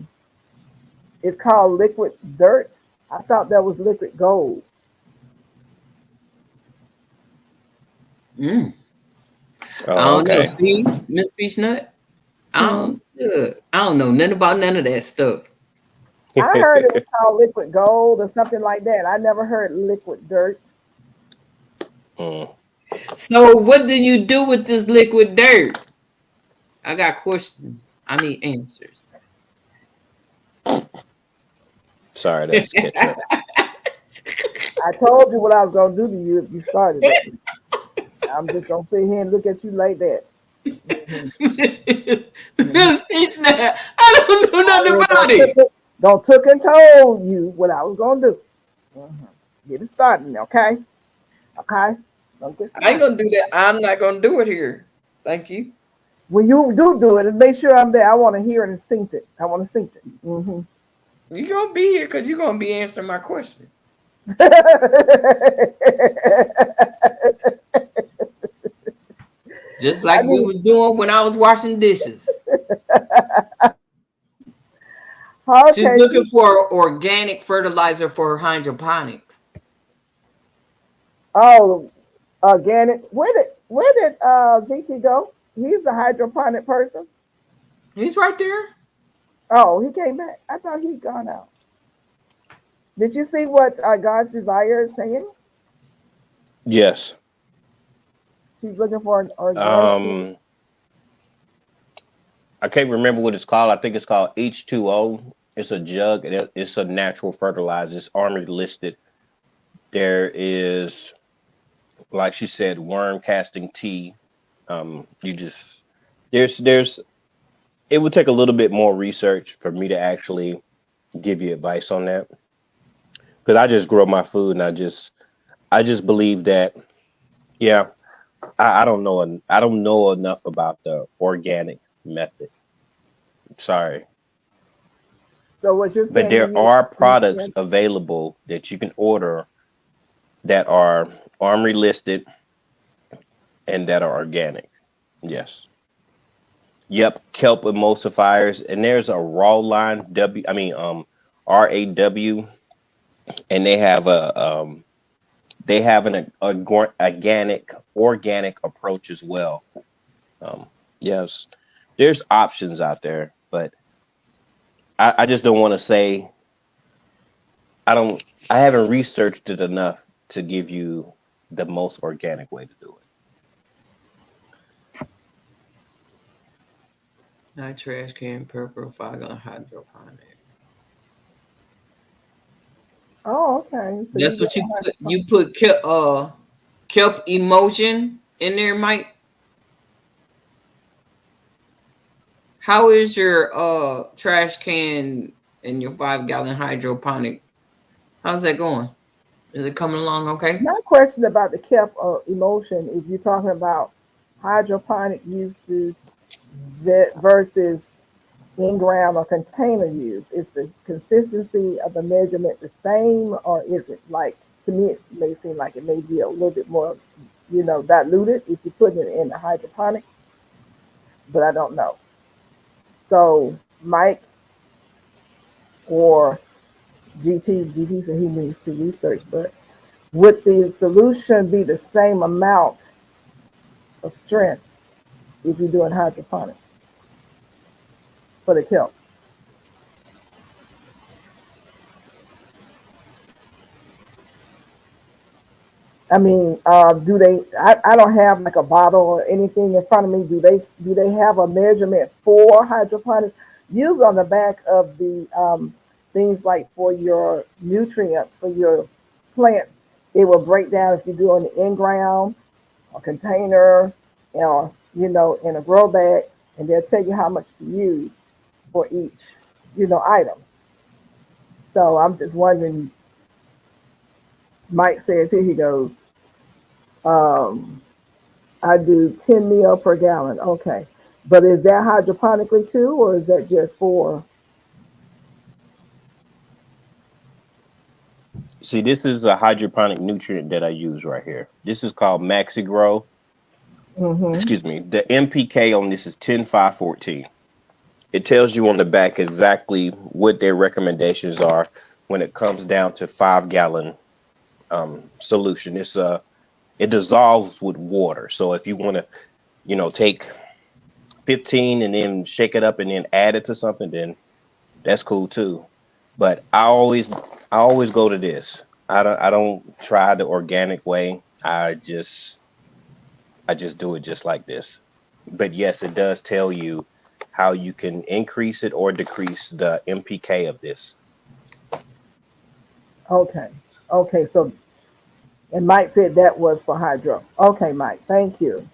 It's called liquid dirt. I thought that was liquid gold. Mm. I Oh, don't know. okay. See, Miss Peach Nut? I don't know nothing about none of that stuff. I heard it was called liquid gold or something like that. I never heard liquid dirt. Mm. So what do you do with this liquid dirt? I got questions. I need answers. Sorry, that's ketchup. I told you what I was gonna do to you if you started it. I'm just gonna sit here and look at you like that. Mhm. Miss Peach, now, I don't know nothing about it. Don't took and told you what I was gonna do. Mhm. Get it started, okay? Okay. Don't get I ain't started. gonna do that. I'm not gonna do it here. Thank you. When you do it, make sure I'm there. I want to hear it and sync it. I want to sync it. Mm-hmm. You're gonna be here because you're gonna be answering my question. Just like we was doing when I was washing dishes. She's Okay. looking for organic fertilizer for hydroponics. Oh, organic. Where did GT go? He's a hydroponic person. He's right there. Oh, he came back. I thought he'd gone out. Did you see what God's Desire is saying? Yes. She's looking for an organic. I can't remember what it's called. I think it's called H2O. It's a jug. It's a natural fertilizer. It's armory listed. There is, like she said, worm casting tea. You just there's it would take a little bit more research for me to actually give you advice on that. Because I just grow my food and I just believe that, yeah, I don't know enough about the organic method. Sorry. So what you're But saying? there are products available that you can order that are armory listed and that are organic. Yes. Yep. Kelp emulsifiers, and there's a raw line RAW, and they have an organic approach as well. Yes, there's options out there, but I just don't want to say I haven't researched it enough to give you the most organic way to do it. Not trash can, purple, 5-gallon hydroponic. Oh, okay. So That's what you put kelp emotion in there, Mike. How is your trash can and your 5-gallon hydroponic? How's that going? Is it coming along okay? My question about the kelp emotion is you're talking about hydroponic uses versus in-ground or container use. Is the consistency of the measurement the same, or is it like, to me it may seem like it may be a little bit more, diluted if you're putting it in the hydroponics, but I don't know. So Mike or GT said he needs to research, but would the solution be the same amount of strength if you're doing hydroponics for the kelp? I mean, do they? I don't have like a bottle or anything in front of me. Do they have a measurement for hydroponics? Usually on the back of the things like for your nutrients for your plants, it will break down if you're doing the in-ground or container, or in a grow bag, and they'll tell you how much to use for each item. So I'm just wondering. Mike says, here he goes. I do 10 mil per gallon. Okay. But is that hydroponically too, or is that just for? See, this is a hydroponic nutrient that I use right here. This is called MaxiGrow. Excuse me. The MPK on this is 10,514. It tells you on the back exactly what their recommendations are when it comes down to 5-gallon solution. It dissolves with water. So if you want to, take 15 and then shake it up and then add it to something, then that's cool too. But I always go to this. I don't try the organic way. I just do it just like this. But yes, it does tell you how you can increase it or decrease the MPK of this. Okay. Okay. So, and Mike said that was for hydro. Okay, Mike. Thank you.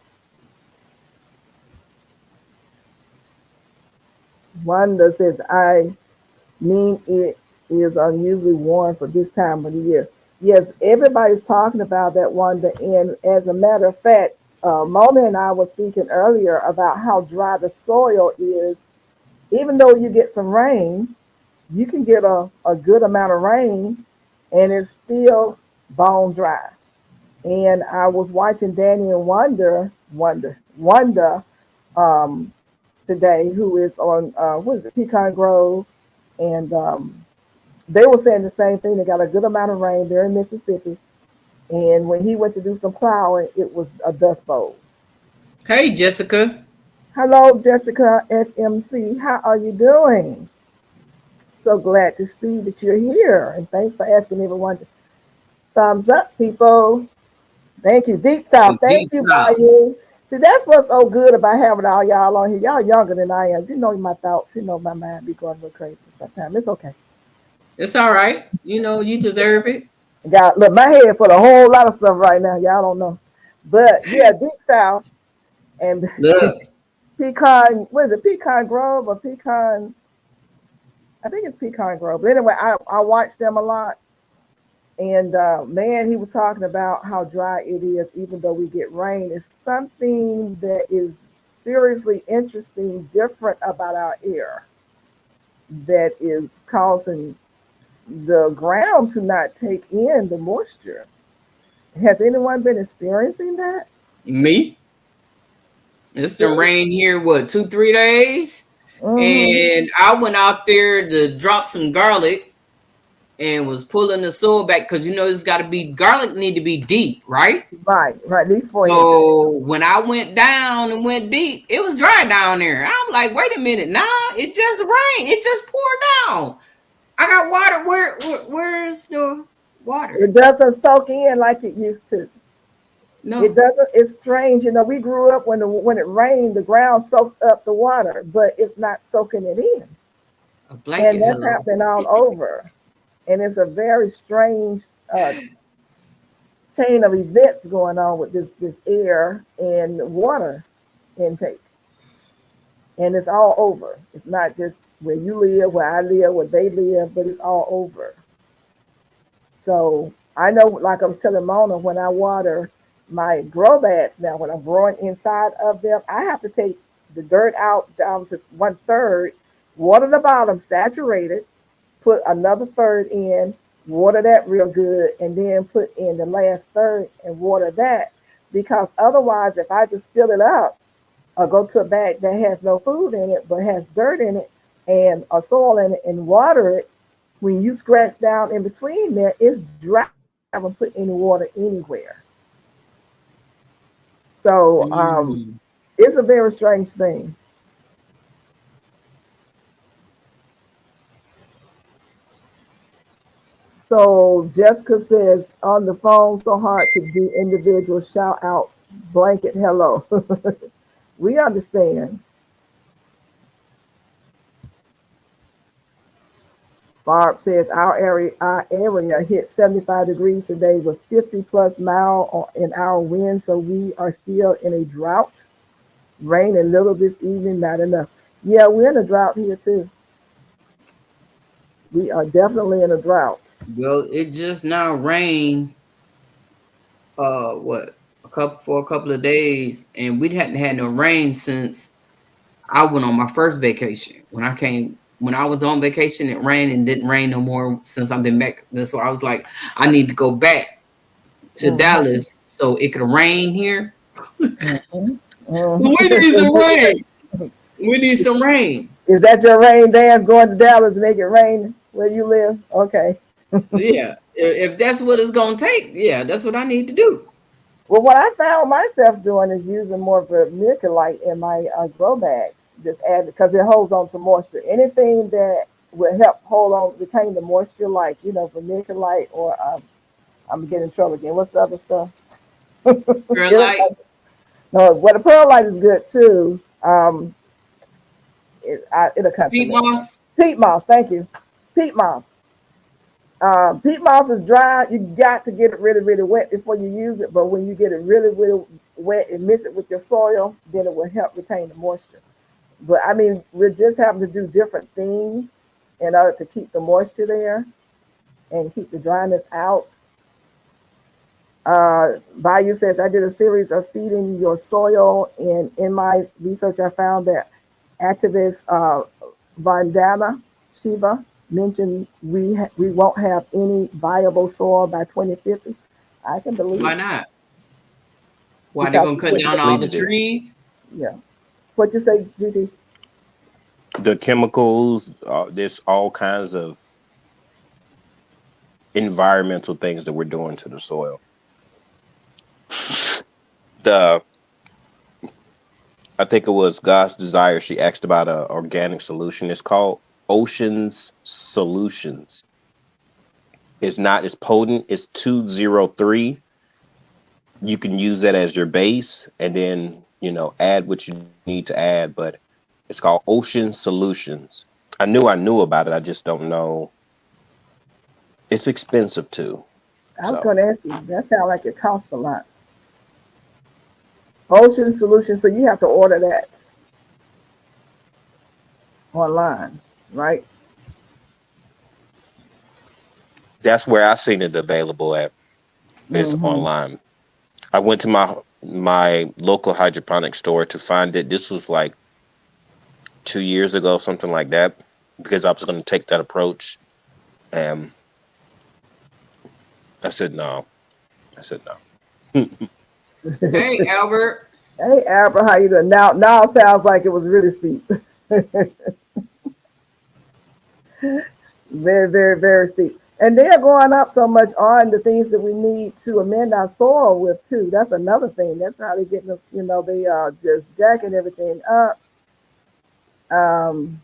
Wanda says, I mean, it is unusually warm for this time of the year. Yes, everybody's talking about that, Wanda. And as a matter of fact, Mona and I were speaking earlier about how dry the soil is. Even though you get some rain, you can get a good amount of rain and it's still bone dry. And I was watching Danny and Wanda um, today, who is on what is it, Pecan Grove, and they were saying the same thing. They got a good amount of rain there in Mississippi, and when he went to do some plowing, it was a dust bowl. Hey, Jessica. Hello, Jessica SMC. How are you doing? So glad to see that you're here, and thanks for asking everyone to thumbs up, people. Thank you, Deep South. Thank Deep you, South. Bayou. See, that's what's so good about having all y'all on here. Y'all younger than I am. You know my thoughts. You know my mind be going a little crazy sometimes. It's okay. It's all right. You know, you deserve it. Got look, my head full of a whole lot of stuff right now. Y'all don't know, but yeah, Deep South and Look, Pecan. What is it? Pecan Grove or Pecan? I think it's Pecan Grove. But anyway, I watch them a lot. And man, he was talking about how dry it is, even though we get rain. It's something that is seriously interesting, different about our air that is causing the ground to not take in the moisture. Has anyone been experiencing that? me. It's the rain here, what, 2, 3 days? Mhm. And I went out there to drop some garlic and was pulling the soil back because you know it's got to be garlic need to be deep, right? Right, at least 4 inches. So when I went down and went deep, it was dry down there. I'm like, wait a minute, nah, it just rained, it just poured down. I got water. Where's the water? It doesn't soak in like it used to. No, It doesn't. It's strange. You know, we grew up when it rained, the ground soaked up the water, but it's not soaking it in, a and blanket. that's Hello. happening all over. And it's a very strange chain of events going on with this air and water intake, and it's all over. It's not just where you live, where I live, where they live, but it's all over. So I know, like I was telling Mona, when I water my grow beds now, when I'm growing inside of them, I have to take the dirt out down to 1/3, water the bottom, saturate it, put another third in, water that real good, and then put in the last third and water that. Because otherwise, if I just fill it up or go to a bag that has no food in it but has dirt in it and a soil in it and water it, when you scratch down in between there, it's dry. I haven't put any water anywhere. So Mm. it's a very strange thing. So Jessica says on the phone, so hard to do individual shout outs. Blanket hello. We understand. Barb says our area hit 75 degrees today with 50 plus mile in our wind, so we are still in a drought. Rain a little this evening, not enough. Yeah, we're in a drought here too. We are definitely in a drought. Well, it just now rained. What a couple of days, and we hadn't had no rain since I went on my first vacation. When I was on vacation, it rained and didn't rain no more since I've been back. That's why I was like, I need to go back to Mhm, Dallas so it could rain here. mhm, We need some mhm. rain. We need some rain. Is that your rain dance going to Dallas to make it rain where you live? Okay. Yeah, if that's what it's gonna take, yeah, that's what I need to do. Well, what I found myself doing is using more of a vermiculite in my grow bags. Just add because it holds on to moisture. Anything that will help hold on, retain the moisture, like vermiculite or I'm getting in trouble again. What's the other stuff? Perlite, No, well, the perlite is good too. It'll come to peat me. moss. Peat moss, thank you. Peat moss. Peat moss is dry. You got to get it really, really wet before you use it. But when you get it really, really wet and mix it with your soil, then it will help retain the moisture. But I mean, we're just having to do different things in order to keep the moisture there and keep the dryness out. Bayou says, I did a series of feeding your soil, and in my research, I found that activist Vandana Shiva mentioned we won't have any viable soil by 2050. I can believe Why it. not? Why they Because gonna cut down all the Depleted it. trees? yeah. What you say, GT? The chemicals, there's all kinds of environmental things that we're doing to the soil. The I think it was God's Desire. She asked about a organic solution. It's called Oceans Solutions. It's not as potent. It's 203. You can use that as your base, and then add what you need to add. But it's called Ocean Solutions. I knew about it. I just don't know. It's expensive too. I was So going to ask you. That sounds like it costs a lot. Ocean Solution. So you have to order that online, right? that's where I seen it available at. It's Mm-hmm. online. I went to my local hydroponic store to find it. This was like 2 years ago, something like that, because I was going to take that approach. And I said no. I said no. Hey, Albert. Hey, Albert, how you doing? Now it sounds like it was really steep. Very, very, very steep. And they're going up so much on the things that we need to amend our soil with too. That's another thing. That's how they're getting us. They are just jacking everything up. Um,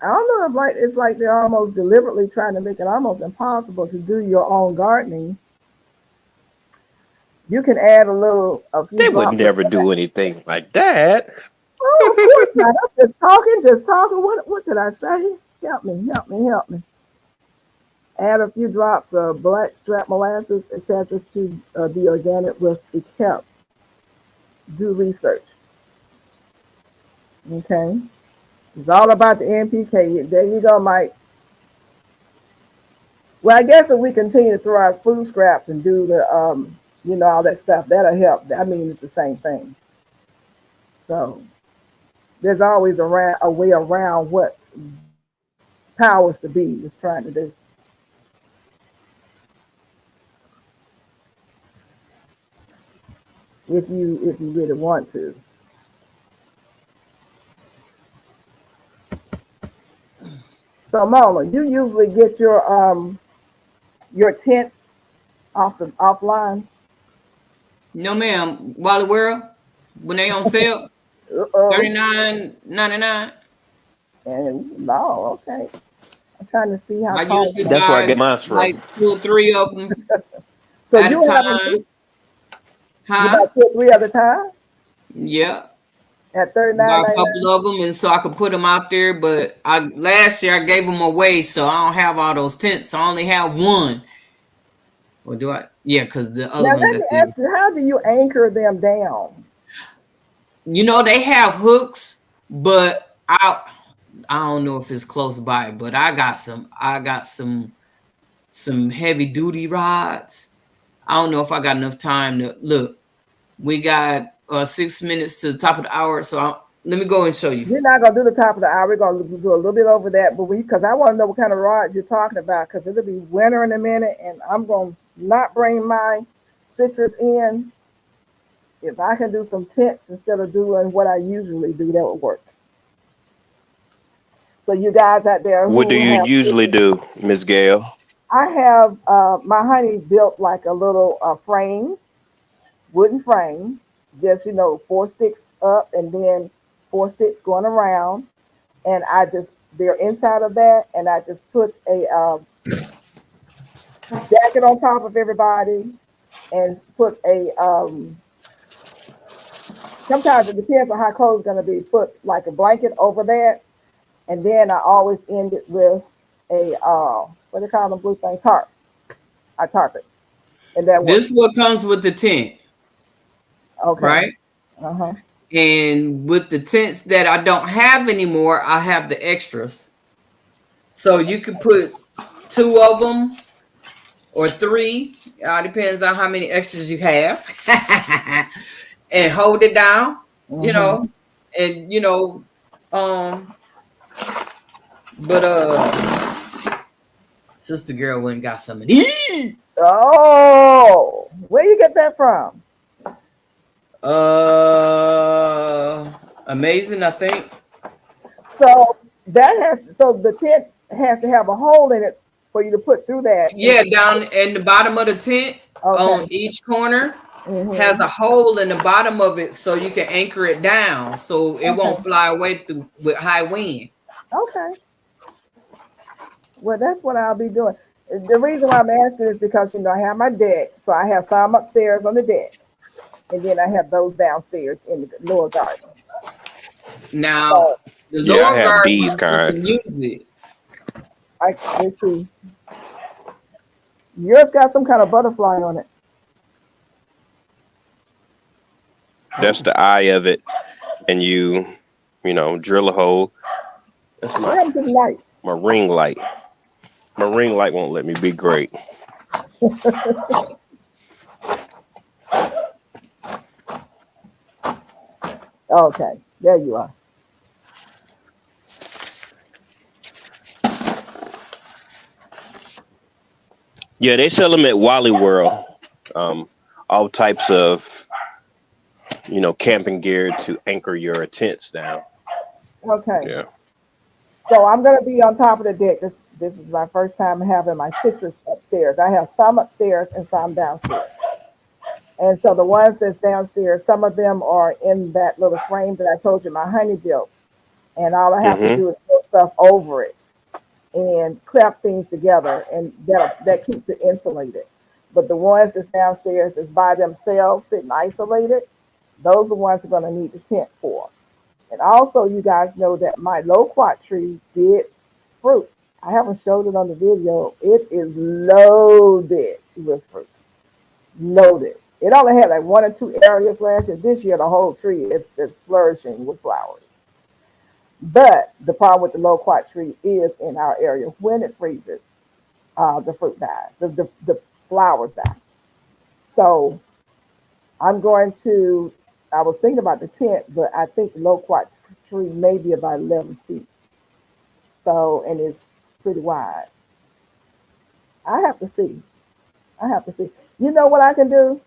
I don't know if it's like they're almost deliberately trying to make it almost impossible to do your own gardening. You can add a few They would drops of never do anything like that. oh, of course not. I'm just talking. What did I say? Help me, help me, help me. Add a few drops of black strap molasses, etc., to the organic will be kept. Do research. Okay. It's all about the NPK. There you go, Mike. Well, I guess if we continue to throw out food scraps and do the, all that stuff, that'll help. I mean, it's the same thing. So there's always a way around what powers to be is trying to do. If you really want to. So Mona, you usually get your tents offline. No, ma'am. Wally World, when they on sale, Uh-oh. $39.99. And no, okay. I'm trying to see how I tall. usually That's where I get buy mine like from. 2 or 3 of them So at a you having time. you Huh? buy 2 or 3 at a time Yeah. at Buy a 39.99. couple of them, and so I could put them out there. But last year I gave them away, so I don't have all those tents. I only have one. Or do I? Yeah, because the other Now ones let me at the ask you, how do you anchor them down? they have hooks, but I don't know if it's close by. But I got some heavy duty rods. I don't know if I got enough time to look. We got 6 minutes to the top of the hour, so let me go and show you. We're not gonna do the top of the hour. We're gonna do a little bit over that, but because I want to know what kind of rods you're talking about, because it'll be winter in a minute, and I'm gonna not bring my citrus in. If I can do some tents instead of doing what I usually do, that would work. So you guys out there What do who you have usually citrus, do, Miss Gail? I have my honey built like a little frame, wooden frame, just 4 sticks up and then 4 sticks going around, and they're inside of that, and I just put a jacket on top of everybody, and put a sometimes it depends on how cold it's going to be. Put like a blanket over that, and then I always end it with a what do they call them blue thing, tarp. I tarp it, and that works. This what comes with the tent, Okay. right? Uh-huh. And with the tents that I don't have anymore, I have the extras. So you can put 2 of them or 3. Depends on how many extras you have. And hold it down, Mhm. and but sister girl went and got some of these. Oh, where you get that from? Amazing, I think. So the tent has to have a hole in it for you to put through that. Yeah, down in the bottom of the tent, on Okay. each corner, has Mhm. a hole in the bottom of it so you can anchor it down so it won't Okay. fly away with high wind. Okay. Well, that's what I'll be doing. The reason why I'm asking is because I have my deck, so I have some upstairs on the deck, and then I have those downstairs in the lower garden. Now, So the Yeah, I lower have these garden, you kind. can use it. let's see. Yours got some kind of butterfly on it. That's the eye of it, and you drill a hole. That's What happened to the light? my ring light. My ring light won't let me be great. Okay, there you are. Yeah, they sell them at Wally World. All types of camping gear to anchor your tents down. Okay. Yeah. So I'm gonna be on top of the deck. This is my first time having my citrus upstairs. I have some upstairs and some downstairs. And so the ones that's downstairs, some of them are in that little frame that I told you my honey built. And all I have to Mm-hmm. do is put stuff over it and clap things together, and that keeps it insulated. But the ones that's downstairs is by themselves, sitting isolated, those are the ones I'm gonna need the tent for. And also, you guys know that my loquat tree did fruit. I haven't showed it on the video. It is loaded with fruit. Loaded. It only had like 1 or 2 areas last year. This year, the whole tree it's flourishing with flowers. But the problem with the loquat tree is in our area when it freezes, the fruit dies, the flowers die. So I'm going to. I was thinking about the tent, but I think the loquat tree may be about 11 feet. So, and it's pretty wide. I have to see. I have to see. You know what I can do?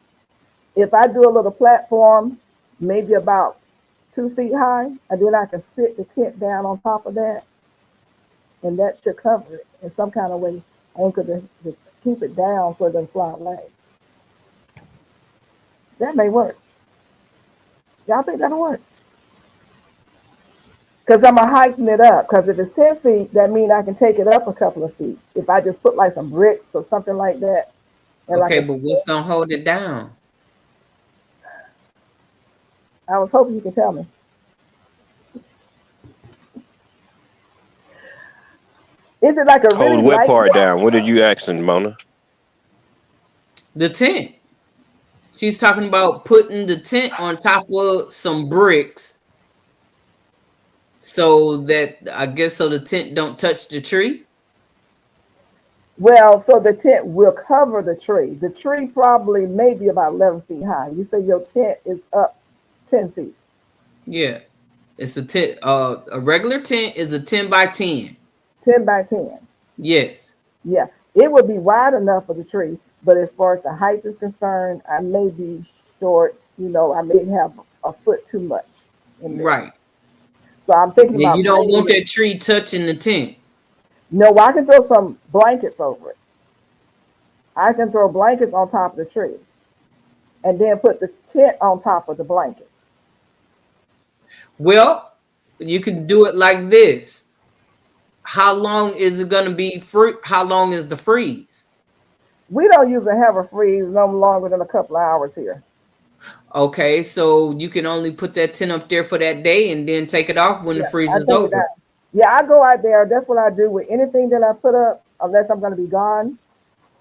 If I do a little platform, maybe about 2 feet high, and then I can sit the tent down on top of that, and that should cover it in some kind of way, anchor to keep it down so it doesn't fly away. That may work. Y'all think that'll work? Because I'm a hiking it up. Because if it's 10 feet, that means I can take it up a couple of feet. If I just put like some bricks or something like that, and like Okay, but what's gonna hold it down? I was hoping you could tell me. Is it like a really Hold what light? part down? What did you asking, Mona? The tent. She's talking about putting the tent on top of some bricks so that so the tent don't touch the tree. Well, so the tent will cover the tree. The tree probably maybe about 11 feet high. You say your tent is up 10 feet. Yeah. It's a tent. A regular tent is a 10 by 10. 10 by 10. Yes. Yeah, it would be wide enough for the tree, but as far as the height is concerned, I may be short. I may have a foot too much in there. Right. So I'm thinking And about you don't want bringing. that tree touching the tent. No, I can throw some blankets over it. I can throw blankets on top of the tree, and then put the tent on top of the blankets. Well, you can do it like this. How long is it going to be free? How long is the freeze? We don't usually have a freeze no longer than a couple of hours here. Okay, so you can only put that tent up there for that day and then take it off when the freeze I is take it over. down. Yeah, I go out there. That's what I do with anything that I put up, unless I'm going to be gone.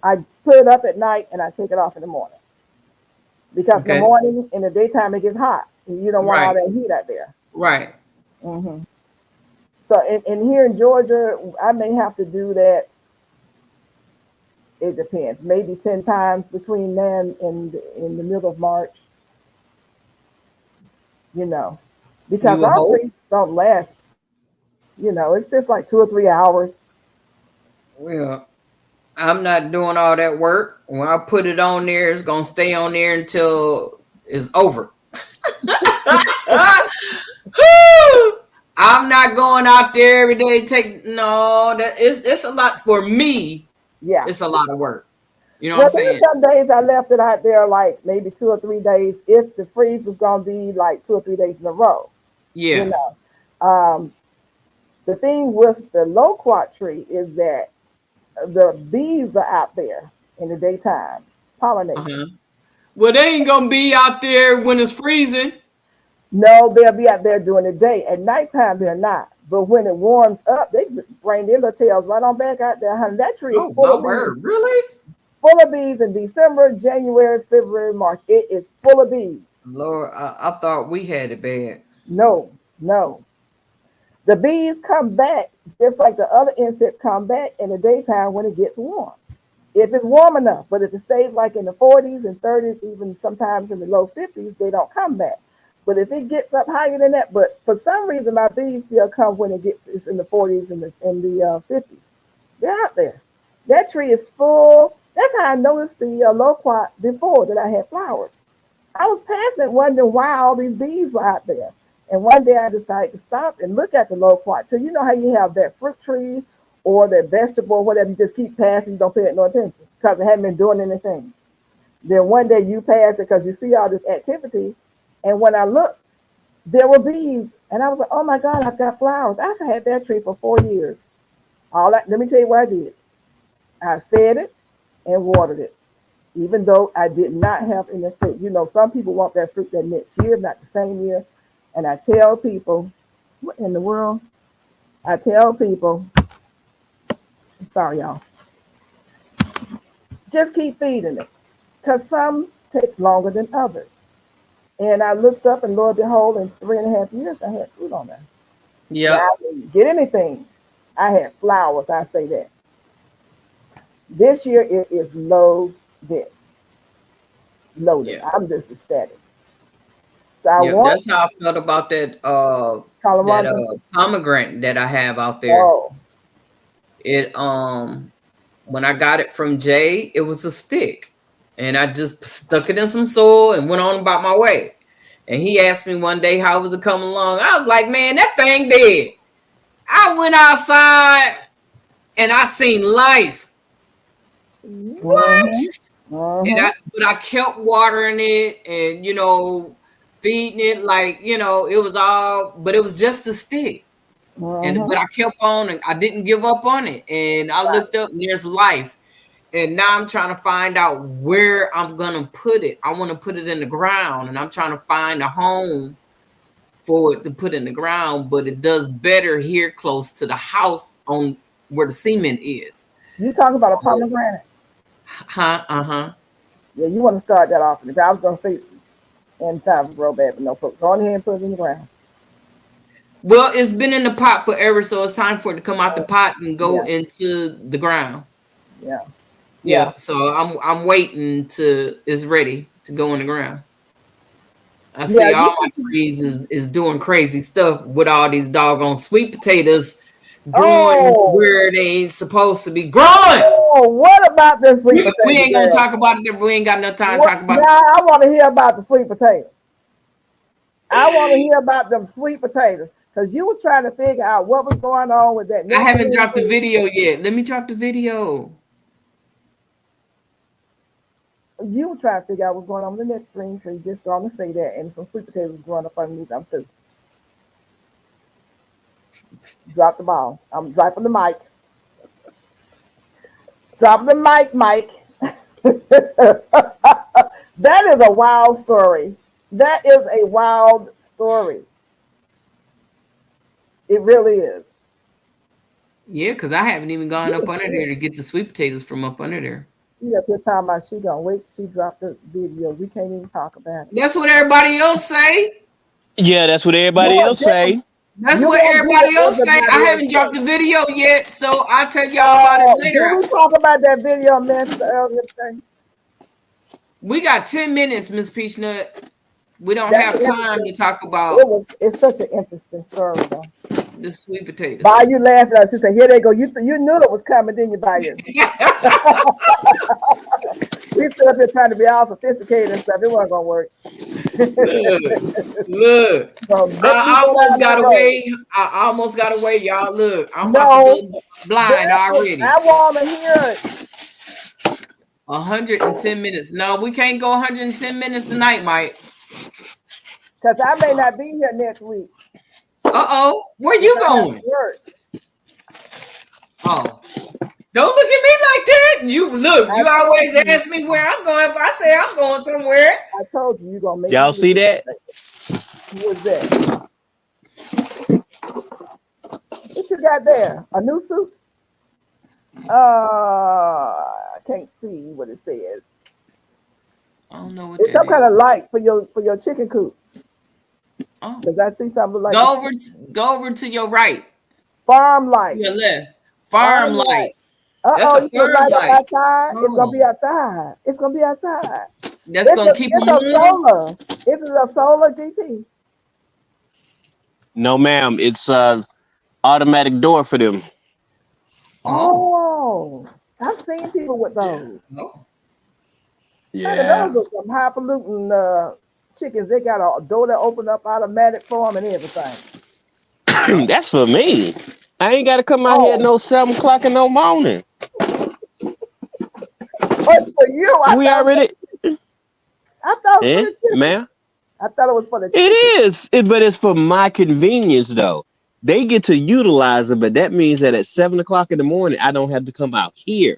I put it up at night and I take it off in the morning. Because in the Okay. morning, in the daytime, it gets hot. And you don't want all Right. that heat out there. Right. hmm So, in here in Georgia, I may have to do that. It depends. Maybe 10 times between now and in the middle of March. You know, because You would our hope. freezes don't last. You know, it's just like 2 or 3 hours. Well, I'm not doing all that work. When I put it on there, it's gonna stay on there until it's over. I'm not going out there every day. It's a lot for me. Yeah. It's a lot of work. You know Well, what I'm there were saying? some days I left it out there like maybe 2 or 3 days if the freeze was going to be like 2 or 3 days in a row. Yeah. You know, the thing with the loquat tree is that the bees are out there in the daytime pollinating. Uh-huh. Well, they ain't gonna be out there when it's freezing. No, they'll be out there during the day. At nighttime, they're not. But when it warms up, they bring their little tails right on back out there. Honey, that tree is Oh full my of bees. word, really? Full of bees in December, January, February, March. It is full of bees. Lord, I thought we had it bad. No. The bees come back just like the other insects come back in the daytime when it gets warm. If it's warm enough, but if it stays like in the 40s and 30s, even sometimes in the low 50s, they don't come back. But if it gets up higher than that, but for some reason my bees still come when it's in the 40s and the 50s. They're out there. That tree is full. That's how I noticed the loquat before that I had flowers. I was passing it wondering why all these bees were out there. And one day I decided to stop and look at the loquat tree. You know how you have that fruit tree or that vegetable or whatever, you just keep passing, you don't pay it no attention because it hadn't been doing anything. Then one day you pass it because you see all this activity. And when I looked, there were bees. And I was like, oh my God, I've got flowers. I've had that tree for 4 years. Let me tell you what I did. I fed it and watered it, even though I did not have any fruit. You know, some people want that fruit that next year, not the same year. And I tell people, what in the world? I tell people, I'm sorry, y'all, just keep feeding it because some take longer than others. And I looked up and lo and behold, in 3.5 years, I had fruit on there. Yep. I didn't get anything. I had flowers, I say that. This year it is loaded. Yeah. I'm just ecstatic. So I want That's how I felt about that Colorado. pomegranate that I have out there. Oh, It when I got it from Jay, it was a stick. And I just stuck it in some soil and went on about my way. And he asked me one day how was it coming along. I was like, man, that thing dead. I went outside and I seen life. What? mhm. But I kept watering it and feeding it like it was all, but it was just a stick. But I kept on and I didn't give up on it. And I Right. looked up and there's life. And now I'm trying to find out where I'm gonna put it. I want to put it in the ground, and I'm trying to find a home for it to put in the ground. But it does better here, close to the house, on where the cement is. You talking about a So, pomegranate? huh. Yeah, you want to start that off. I was gonna say inside of grow bed, but no, go on ahead and put it in the ground. Well, it's been in the pot forever, so it's time for it to come out the pot and go into the ground. Yeah. So I'm waiting to it's ready to go in the ground. I see Yeah, all my trees is doing crazy stuff with all these doggone sweet potatoes growing where they ain't supposed to be growing. Oh, what about this sweet potato? We ain't gonna talk about it. We ain't got no time to talk about it. I want to hear about the sweet potatoes. I want to hear about them sweet potatoes because you was trying to figure out what was going on with that. I haven't dropped the video yet. Let me drop the video. You were trying to figure out what's going on with the next screen, so you just going to say that, and some sweet potatoes growing up underneath them too. Drop the ball. I'm dropping the mic. Drop the mic, Mike. That is a wild story. That is a wild story. It really is. Yeah, because I haven't even gone up under there to get the sweet potatoes from up under there. She up here talking about she gonna wait till she drop the video. We can't even talk about it. That's what everybody else say. Yeah, that's what everybody else say. That's You what won't do everybody what else say. I everybody haven't else dropped say. the video yet, so I'll tell y'all about it Did later. we talk about that video, Master, earlier today? We got 10 minutes, Miss Peachnut. We don't That's have time to talk about It's such an interesting story, though. the sweet potatoes. Why you laughing at? She said, "Here they go." You knew it was coming, didn't you, by you? We stood up here trying to be all sophisticated and stuff. It wasn't gonna work. Look. So I almost got away. Y'all. Look, I'm No, about to go blind already. I want to hear it. 110 minutes. No, we can't go 110 minutes tonight, Mike. Because I may not be here next week. Where you going? Oh, don't look at me like that. You always ask me where I'm going. If I say I'm going somewhere, I told you gonna make. Y'all see that? Who was that? What you got there? A new suit? I can't see what it says. I don't know what it's some kind of light for your chicken coop. Oh, does that see something like? Go over to your right. Farm light. Your left. Farm light. That's a farm light. Outside. It's gonna be outside. It's gonna be outside. That's gonna keep them moving. Solar. Is it a solar, GT? No, ma'am. It's automatic door for them. Oh, I've seen people with those. Oh. Yeah. Those are some highfalutin chickens. They got a door that open up automatic for them and everything. That's for me. I ain't got to come out here at no 7 o'clock in the morning. But for you, I thought it was for the chicken. Ma'am? I thought it was for the chicken. It is, but it's for my convenience, though. They get to utilize it, but that means that at 7 o'clock in the morning, I don't have to come out here.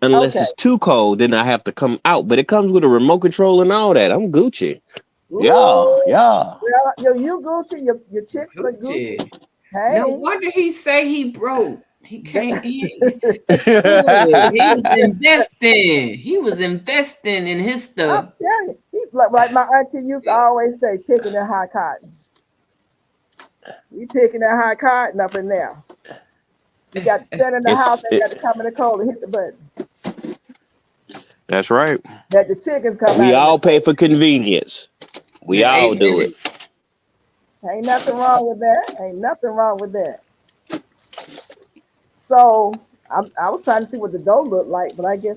Unless it's too cold, then I have to come out. But it comes with a remote control and all that. I'm Gucci. Ooh. Yeah. Well, you Gucci, your chicks are Gucci. Hey. No wonder he say he broke. He can't. He was investing. He was investing in his stuff. I'm telling you, he's like my auntie used to always say, picking that high cotton. You picking that high cotton up in there. You got to stand in the house and you got to come in the cold and hit the button. That's right. That the chickens come out. We all pay for convenience. We all do it. Ain't nothing wrong with that. Ain't nothing wrong with that. So I was trying to see what the door looked like, but I guess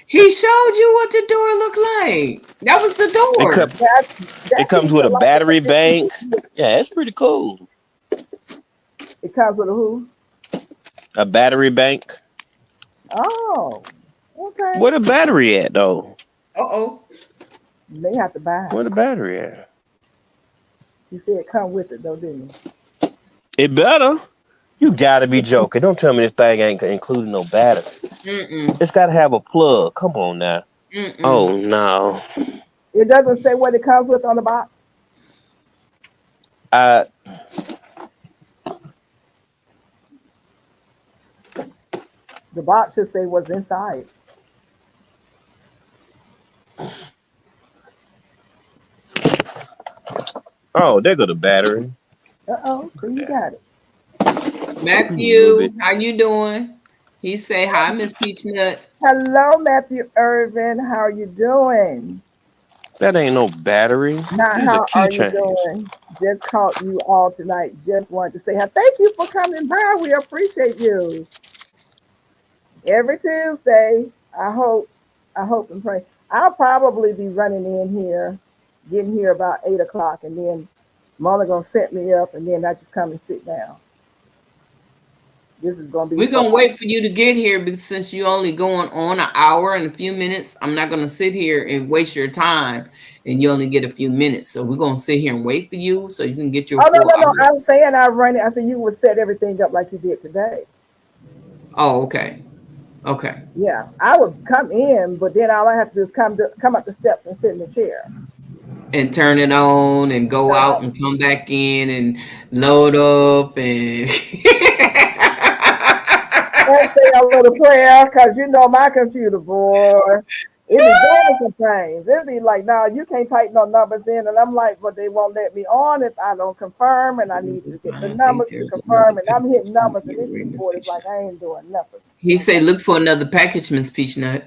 he showed you what the door looked like. That was the door. It comes with a battery bank. Yeah, it's pretty cool. It comes with a who? A battery bank. Oh, okay. Where the battery at, though? They have to buy it. Where the battery at? You said it come with it, though, didn't you? It better. You gotta be joking. Don't tell me this thing ain't including no battery. It's gotta have a plug. Come on now. Oh, no. It doesn't say what it comes with on the box. The box should say what's inside. Oh, there go the battery. So you got it. Matthew, how you doing? He say hi, Miss Peachnut. Hello, Matthew Irvin. How are you doing? That ain't no battery. Not how are you doing? Just caught you all tonight. Just wanted to say hi. Thank you for coming by. We appreciate you. Every Tuesday, I hope and pray. I'll probably be running in here, getting here about 8 o'clock, and then Mona gonna set me up, and then I just come and sit down. This is gonna be We're fun. gonna wait for you to get here because since you only going on an hour and a few minutes, I'm not gonna sit here and waste your time and you only get a few minutes. So we're gonna sit here and wait for you so you can get your Oh no, full no, no. hour. I'm saying I run it. I said you would set everything up like you did today. Oh, okay. Okay. Yeah, I would come in, but then all I have to do is come up the steps and sit in the chair. And turn it on and go out and come back in and load up and And say a little prayer, cause you know my computer, boy. It be doing some things. It be like, no, you can't type no numbers in, and I'm like, but they won't let me on if I don't confirm, and I need to get the I think numbers to there's another confirm, and I'm package hitting coming numbers, and your this way, Miss keyboard is like Peach. I ain't doing nothing. He said, "Look for another package, Miss Peach Nut."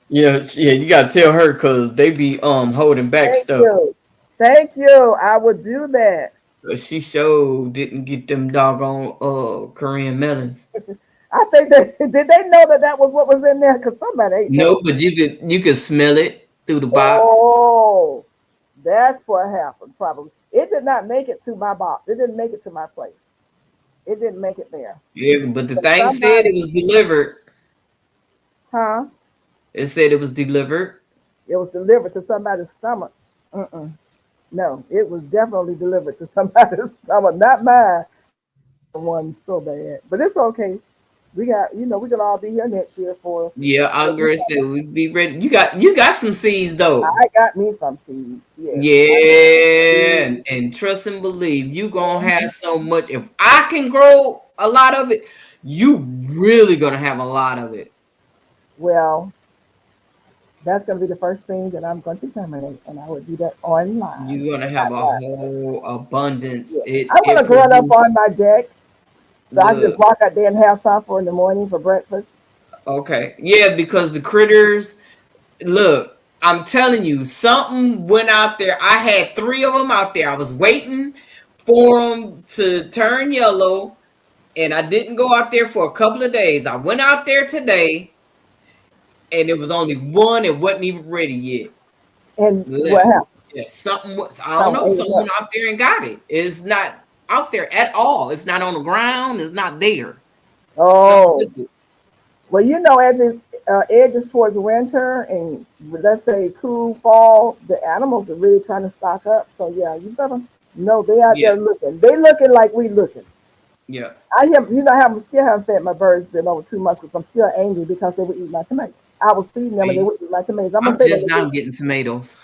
Yeah, yeah, you gotta tell her because they be holding back Thank stuff. you, thank you. I would do that. She sure didn't get them doggone Korean melons. I think that did they know that that was what was in there? Cause somebody ate those. No, but you could smell it through the box. Oh, that's what happened. Probably it did not make it to my box. It didn't make it to my place. It didn't make it there. Yeah, but the So thing said somebody, it was delivered. huh? It said it was delivered. It was delivered to somebody's stomach. Mm-mm. No, it was definitely delivered to somebody's stomach, not mine. One so bad, but it's okay. We got, we can all be here next year for. Yeah, Algora said we'd be ready. You got some seeds though. I got me some seeds. Yes, I got some Yeah, seeds. and trust and believe you gonna have so much. If I can grow a lot of it, you really gonna have a lot of it. Well, that's going to be the first thing that I'm going to terminate, and I would do that online. You're gonna have Not a live. whole abundance. Yeah, It I'm going to it grow it up produces. on my deck, so I can just Look, walk out there and have some for in the morning for breakfast. okay, yeah, because the critters. Look, I'm telling you, something went out there. I had three of them out there. I was waiting for them to turn yellow, and I didn't go out there for a couple of days. I went out there today, and it was only one. It wasn't even ready yet. And what Left. happened? Yeah, something was. I don't Someone know. ate it Someone up. out there and got it. It's not out there at all. It's not on the ground. It's not there. Something Oh, took it. well, as it edges towards winter and let's say cool fall, the animals are really trying to stock up. So yeah, you better know they out Yeah, there looking. They looking like we looking. yeah. Still haven't fed my birds been over 2 months because I'm still angry because they would eat my tomatoes. I was feeding them and they See, would eat my tomatoes. I'm gonna I'm say that just now again. getting tomatoes.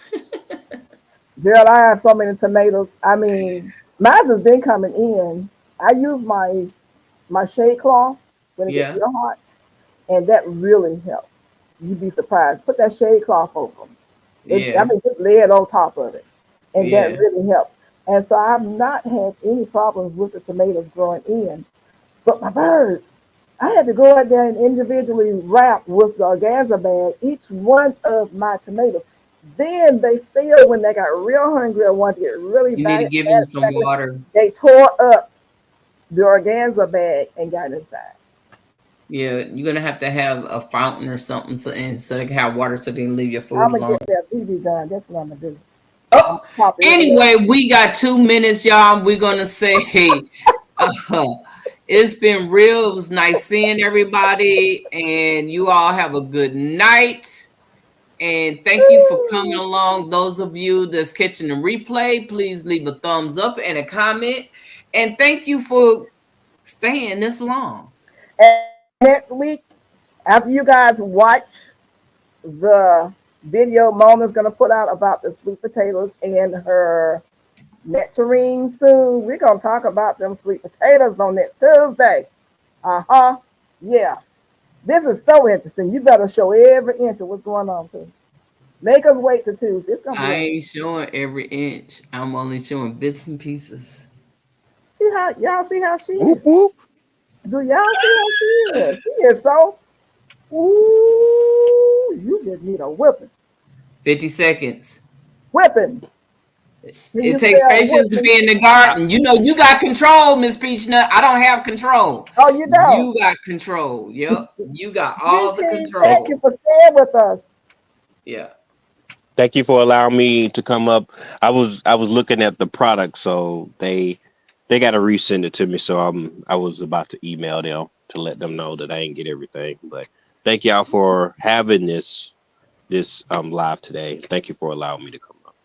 Girl, I have so many tomatoes. I mean, mine has been coming in. I use my shade cloth when it gets Yeah, real hot, and that really helps. You'd be surprised. Put that shade cloth over them. I yeah, mean, just lay it on top of it, and that yeah. really helps. And so I've not had any problems with the tomatoes growing in. But my birds, I had to go out there and individually wrap with the organza bag each one of my tomatoes. Then they still, when they got real hungry or wanted to get really You need to bad, give him bad some snack, water. they tore up the organza bag and got inside. Yeah, you're gonna have to have a fountain or something so they can have water so they can leave your I'm food gonna alone. get that BB gun. That's what I'm gonna do. I'm Oh, gonna pop it in there. anyway, we got 2 minutes, y'all. We're gonna say, hey, uh, it's been real. It was nice seeing everybody, and you all have a good night. And thank you for coming Woo! along. Those of you that's catching the replay, please leave a thumbs up and a comment. And thank you for staying this long. And next week, after you guys watch the video Mona's gonna put out about the sweet potatoes and her nectarine soon, we're gonna talk about them sweet potatoes on next Tuesday. Uh-huh. Yeah. This is so interesting. You better show every inch of what's going on too. Make us wait to Tuesday. It's gonna be I a ain't showing every inch. I'm only showing bits and pieces. see how y'all see how she Whoop is. whoop. Do y'all see how she is? She is so ooh, you just need a whipping. 50 seconds. Whipping. Can It you takes spell patience to whipping? be in the garden. You know, you got control, Miss Peachnut. I don't have control. Oh, you don't. You got control. Yep. You got all the DT, thank you control. for staying with us. Yeah. Thank you for allowing me to come up. I was looking at the product, so They got to resend it to me, so I was about to email them to let them know that I didn't get everything. But thank y'all for having this live today. Thank you for allowing me to come up.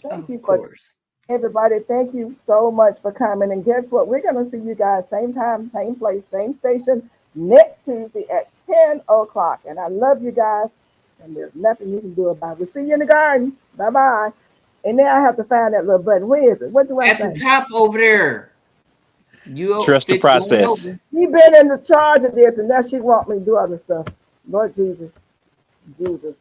Thank you Of for course. everybody. Thank you so much for coming. And guess what? We're going to see you guys same time, same place, same station next Tuesday at 10 o'clock. And I love you guys. And there's nothing you can do about it. We'll see you in the garden. Bye bye. And now I have to find that little button. Where is it? What do I At say? the top over there. You Trust the fit going process. over. She been in the charge of this, and now she want me to do other stuff. Lord Jesus. Jesus.